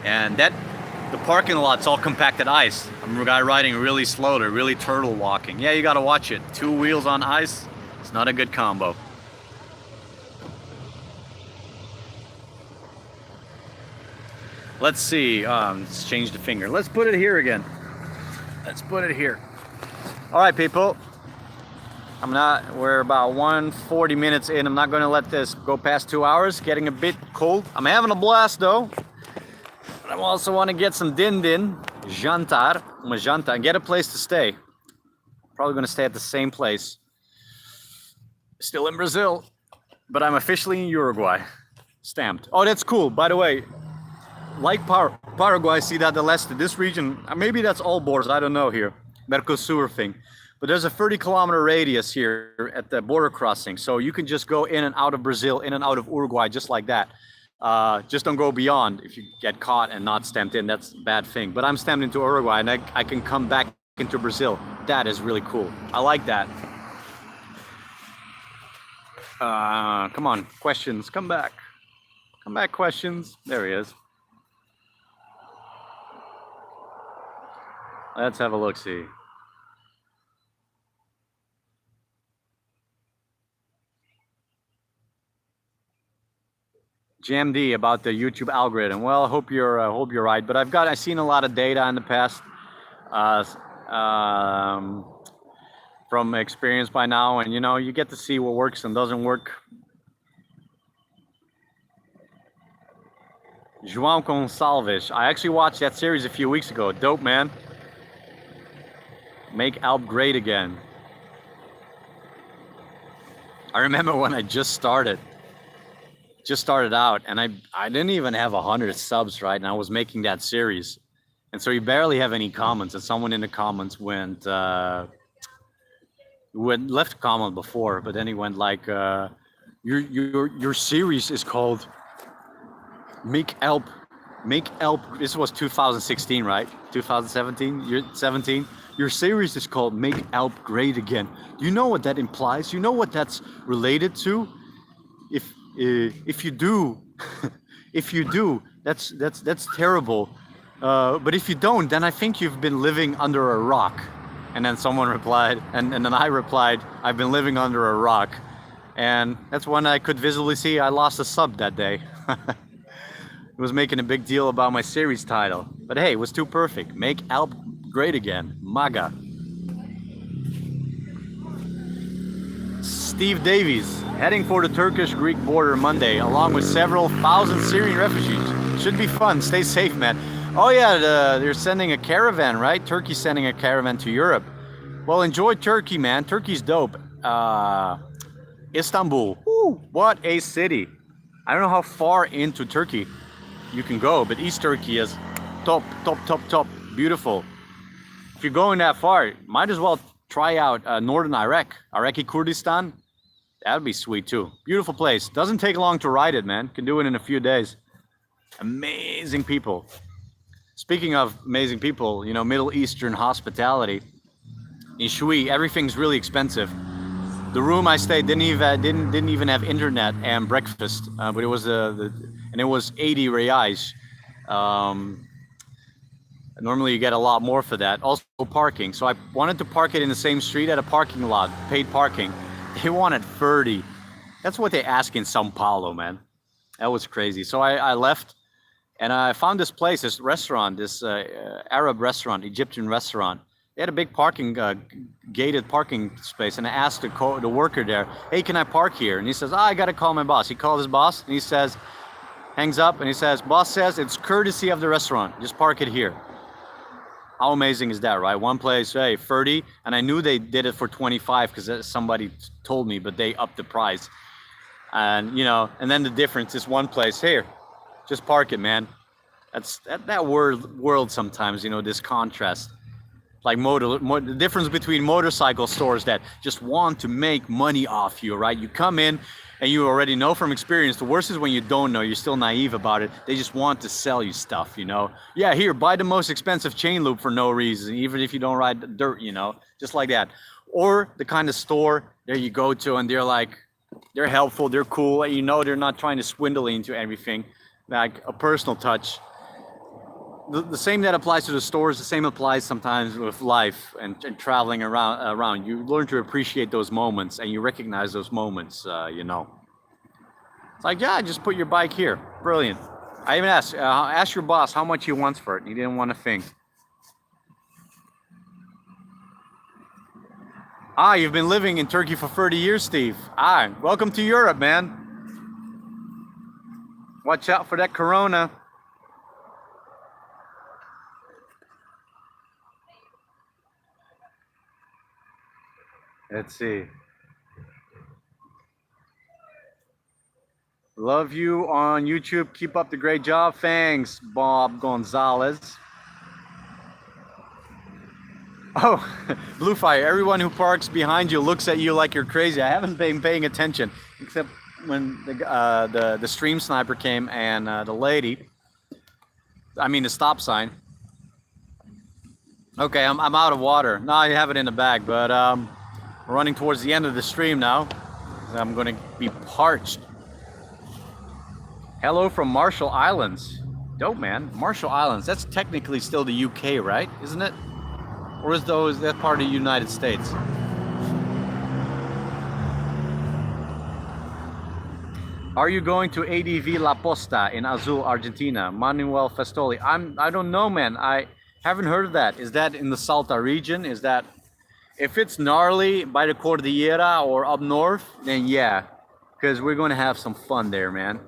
And the parking lot's all compacted ice. I'm a guy riding really slow. They're really turtle walking. Yeah, you gotta watch it. 2 wheels on ice, it's not a good combo. Let's see, let's change the finger. Let's put it here again. Let's put it here. All right, people. We're about 140 minutes in. I'm not gonna let this go past 2 hours. Getting a bit cold. I'm having a blast though. I also want to get some jantar, and get a place to stay. Probably going to stay at the same place. Still in Brazil, but I'm officially in Uruguay. Stamped. Oh, that's cool. By the way, like Paraguay, Cidade del Este, this region, maybe that's all borders, I don't know here. Mercosur thing. But there's a 30-kilometer radius here at the border crossing. So you can just go in and out of Brazil, in and out of Uruguay, just like that. Just don't go beyond. If you get caught and not stamped in, that's a bad thing. But I'm stamped into Uruguay and I can come back into Brazil. That is really cool. I like that. Come on, questions, come back. Come back, questions. There he is. Let's have a look-see. GMD about the YouTube algorithm. Well, I hope you're right. But I've seen a lot of data in the past from experience by now, and you get to see what works and doesn't work. João Gonçalves. I actually watched that series a few weeks ago. Dope, man. Make Alp great again. I remember when I just started out, and I didn't even have 100 subs, right? And I was making that series, and so you barely have any comments. And someone in the comments went left a comment before, but then he went like, your series is called Make Alp. This was 2016, right? 2017. You're 17. Your series is called Make Alp Great Again. Do you know what that implies? You know what that's related to? If you do, that's terrible. But if you don't, then I think you've been living under a rock. And then someone replied, and then I replied, I've been living under a rock. And that's when I could visibly see I lost a sub that day. I was making a big deal about my series title. But hey, it was too perfect. Make Alp great again. MAGA. Steve Davies, heading for the Turkish-Greek border Monday, along with several thousand Syrian refugees. Should be fun. Stay safe, man. Oh yeah, they're sending a caravan, right? Turkey's sending a caravan to Europe. Well, enjoy Turkey, man. Turkey's dope. Istanbul. Woo, what a city. I don't know how far into Turkey you can go, but East Turkey is top. Beautiful. If you're going that far, might as well try out northern Iraqi Kurdistan. That'd be sweet too. Beautiful place. Doesn't take long to ride it, man. Can do it in a few days. Amazing people. Speaking of amazing people, Middle Eastern hospitality. In Shui, everything's really expensive. The room I stayed didn't even have internet and breakfast, but it was it was 80 reais. Normally you get a lot more for that. Also parking. So I wanted to park it in the same street at a parking lot, paid parking. They wanted 30. That's what they ask in Sao Paulo, man. That was crazy. So I left, and I found this place, this restaurant, this Arab restaurant, Egyptian restaurant. They had a big parking, gated parking space, and I asked the worker there, hey, can I park here? And he says, I gotta call my boss. He called his boss, and he says, hangs up, and he says, boss says it's courtesy of the restaurant. Just park it here. How amazing is that, right? One place, hey, 30, and I knew they did it for 25 because somebody told me, but they upped the price. And, and then the difference is one place, here, just park it, man. That's that world sometimes, you know, this contrast. Like the difference between motorcycle stores that just want to make money off you, right? You come in and you already know from experience, the worst is when you don't know, you're still naive about it. They just want to sell you stuff, you know? Yeah, here, buy the most expensive chain loop for no reason, even if you don't ride the dirt, you know? Just like that. Or the kind of store there you go to and they're like, they're helpful, they're cool, and you know they're not trying to swindle you into everything. Like a personal touch. The same that applies to the stores, the same applies sometimes with life and traveling around. You learn to appreciate those moments and you recognize those moments, you know. It's like, yeah, just put your bike here. Brilliant. I even asked your boss how much he wants for it. He didn't want to think. Ah, you've been living in Turkey for 30 years, Steve. Ah, welcome to Europe, man. Watch out for that corona. Let's see. Love you on YouTube. Keep up the great job. Thanks, Bob Gonzalez. Oh, Blue Fire. Everyone who parks behind you looks at you like you're crazy. I haven't been paying attention, except when the stream sniper came and the lady. I mean the stop sign. Okay, I'm out of water. No, I have it in the bag, but we're running towards the end of the stream now. I'm going to be parched. Hello from Marshall Islands. Dope, man. Marshall Islands. That's technically still the UK, right? Isn't it? Or is that part of the United States? Are you going to ADV La Posta in Azul, Argentina? Manuel Festoli. I don't know, man. I haven't heard of that. Is that in the Salta region? Is that... If it's gnarly by the Cordillera or up north, then yeah, because we're going to have some fun there, man.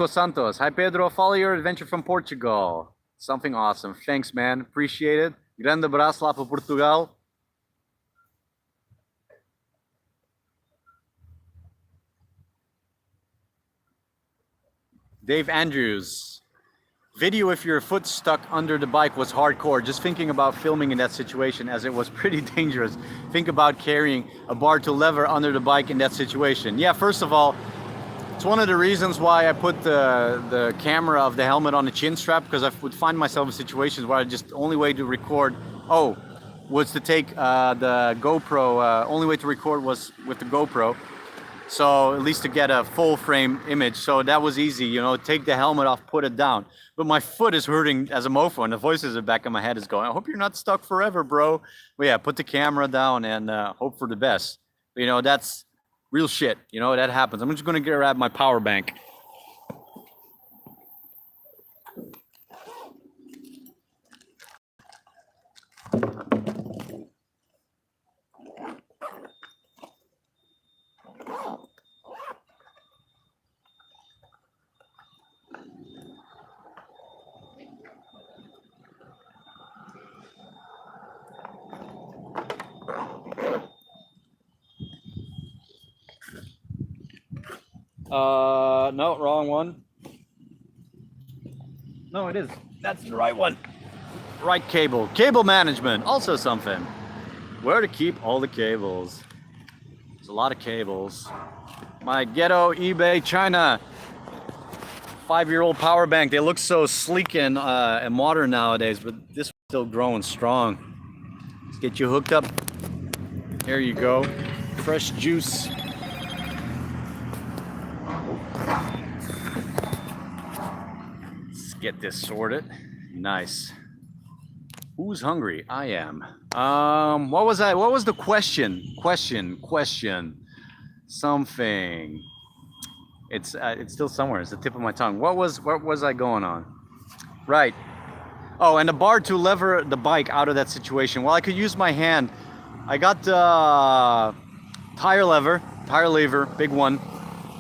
Santos. Hi, Pedro. Follow your adventure from Portugal. Something awesome. Thanks, man. Appreciate it. Grande abraço lá para Portugal. Dave Andrews. Video if your foot stuck under the bike was hardcore. Just thinking about filming in that situation as it was pretty dangerous. Think about carrying a bar to lever under the bike in that situation. Yeah, first of all, it's one of the reasons why I put the camera of the helmet on the chin strap, because I would find myself in situations where the only way to record, was to take the GoPro, only way to record was with the GoPro. So at least to get a full frame image. So that was easy, you know, take the helmet off, put it down. But my foot is hurting as a mofo and the voices in the back of my head is going, I hope you're not stuck forever, bro. But yeah, put the camera down and hope for the best. You know, that's real shit, you know, that happens. I'm just gonna grab my power bank. No, wrong one. No, it is. That's the right one. Right cable. Cable management, also something. Where to keep all the cables. There's a lot of cables. My ghetto eBay China 5-year-old power bank. They look so sleek and modern nowadays, but this one's still growing strong. Let's get you hooked up. Here you go. Fresh juice. Let's get this sorted. Nice. Who's hungry? I am. What was the question? Question. Something. It's still somewhere. It's the tip of my tongue. What was I going on? Right. Oh, and the bar to lever the bike out of that situation. Well, I could use my hand. I got the tire lever, big one,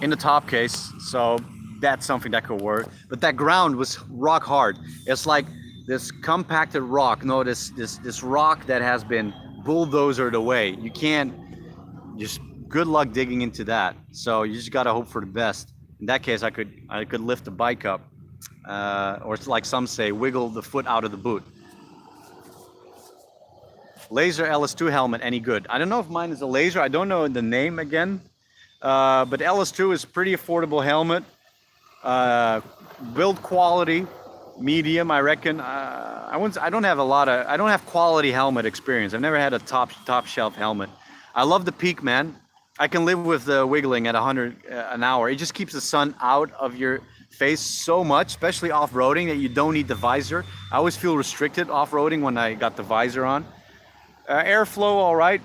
in the top case. So that's something that could work. But that ground was rock hard. It's like this compacted rock. No, this rock that has been bulldozered away. You can't just good luck digging into that. So you just gotta hope for the best. In that case, I could lift the bike up, or it's like some say, wiggle the foot out of the boot. Laser LS2 helmet, any good? I don't know if mine is a laser. I don't know the name again, but LS2 is pretty affordable helmet. Build quality, medium, I reckon. I don't have quality helmet experience. I've never had a top shelf helmet. I love the peak, man. I can live with the wiggling at 100 an hour. It just keeps the sun out of your face so much, especially off-roading, that you don't need the visor. I always feel restricted off-roading when I got the visor on. Airflow, all right.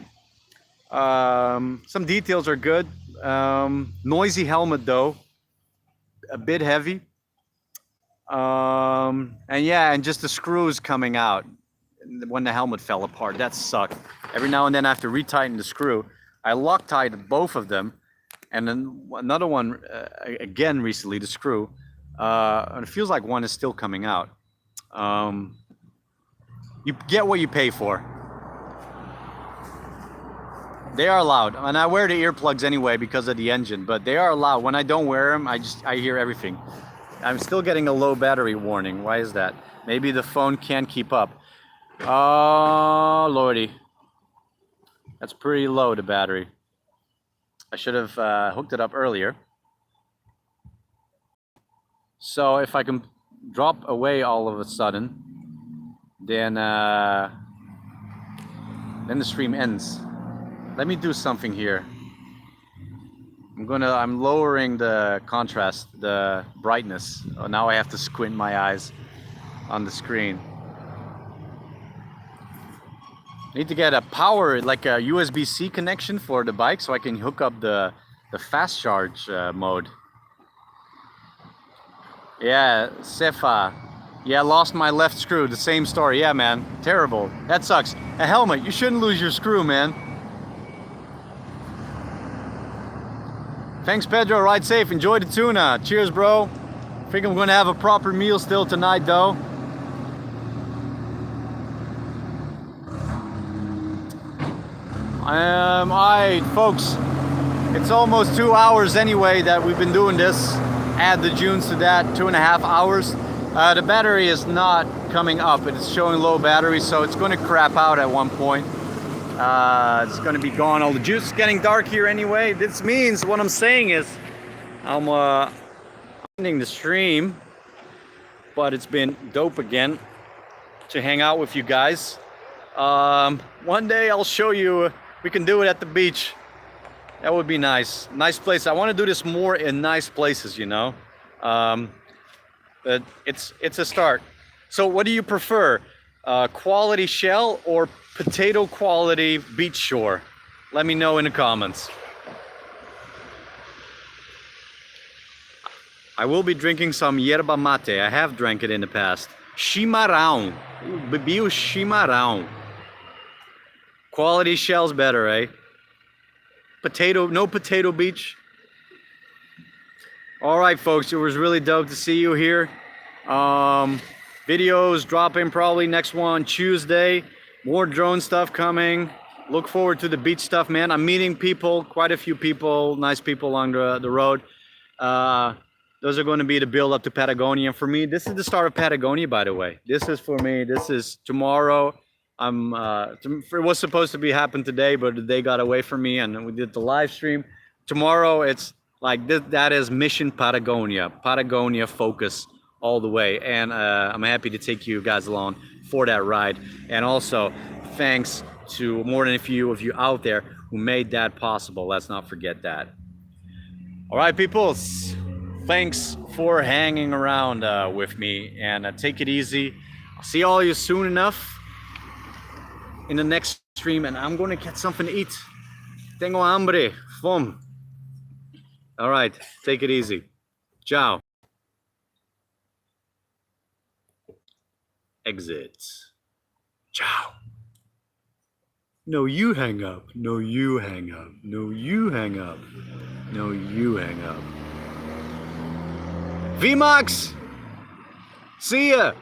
Some details are good. Noisy helmet though, a bit heavy. And yeah, and just the screws coming out when the helmet fell apart. That sucked. Every now and then I have to retighten the screw. I Loctite both of them, and then another one again recently, the screw. And it feels like one is still coming out. You get what you pay for. They are loud, and I wear the earplugs anyway because of the engine, but they are loud. When I don't wear them, I hear everything. I'm still getting a low battery warning. Why is that? Maybe the phone can't keep up. Oh, lordy. That's pretty low, the battery. I should have hooked it up earlier. So if I can drop away all of a sudden, then the stream ends. Let me do something here. I'm lowering the contrast, the brightness. Oh, now I have to squint my eyes on the screen. I need to get a power, like a USB-C connection for the bike so I can hook up the fast charge mode. Yeah, Sefa. Yeah, lost my left screw, the same story. Yeah, man, terrible. That sucks. A helmet, you shouldn't lose your screw, man. Thanks, Pedro. Ride safe. Enjoy the tuna. Cheers, bro. I think I'm going to have a proper meal still tonight, though. Alright, folks. It's almost 2 hours anyway that we've been doing this. Add the Junes to that, 2.5 hours. The battery is not coming up. It's showing low battery, so it's going to crap out at one point. It's going to be gone. All the juice is getting dark here anyway. This means what I'm saying is I'm ending the stream, but it's been dope again to hang out with you guys. One day I'll show you. We can do it at the beach. That would be nice. Nice place. I want to do this more in nice places, you know. But it's a start. So what do you prefer? Quality shell or potato quality beach shore? Let me know in the comments. I will be drinking some yerba mate. I have drank it in the past. Chimarrão. Bebi o chimarrão. Quality shell's better, eh? Potato, no potato beach. All right, folks, it was really dope to see you here. Videos dropping probably next one Tuesday. More drone stuff coming. Look forward to the beach stuff, man. I'm meeting people, quite a few people, nice people along the road. Those are going to be the build up to Patagonia. For me, this is the start of Patagonia, by the way. This is for me. This is tomorrow. It was supposed to be happen today, but the day got away from me, and we did the live stream. Tomorrow, it's like that is Mission Patagonia. Patagonia focus all the way, and I'm happy to take you guys along for that ride. And also thanks to more than a few of you out there who made that possible. Let's not forget that. All right, people, thanks for hanging around with me, and take it easy. I'll see all you soon enough in the next stream, and I'm going to get something to eat. Tengo hambre, fome. All right, take it easy. Ciao. Exit. Ciao. No, you hang up. No, you hang up. No, you hang up. No, you hang up. VMAX! See ya!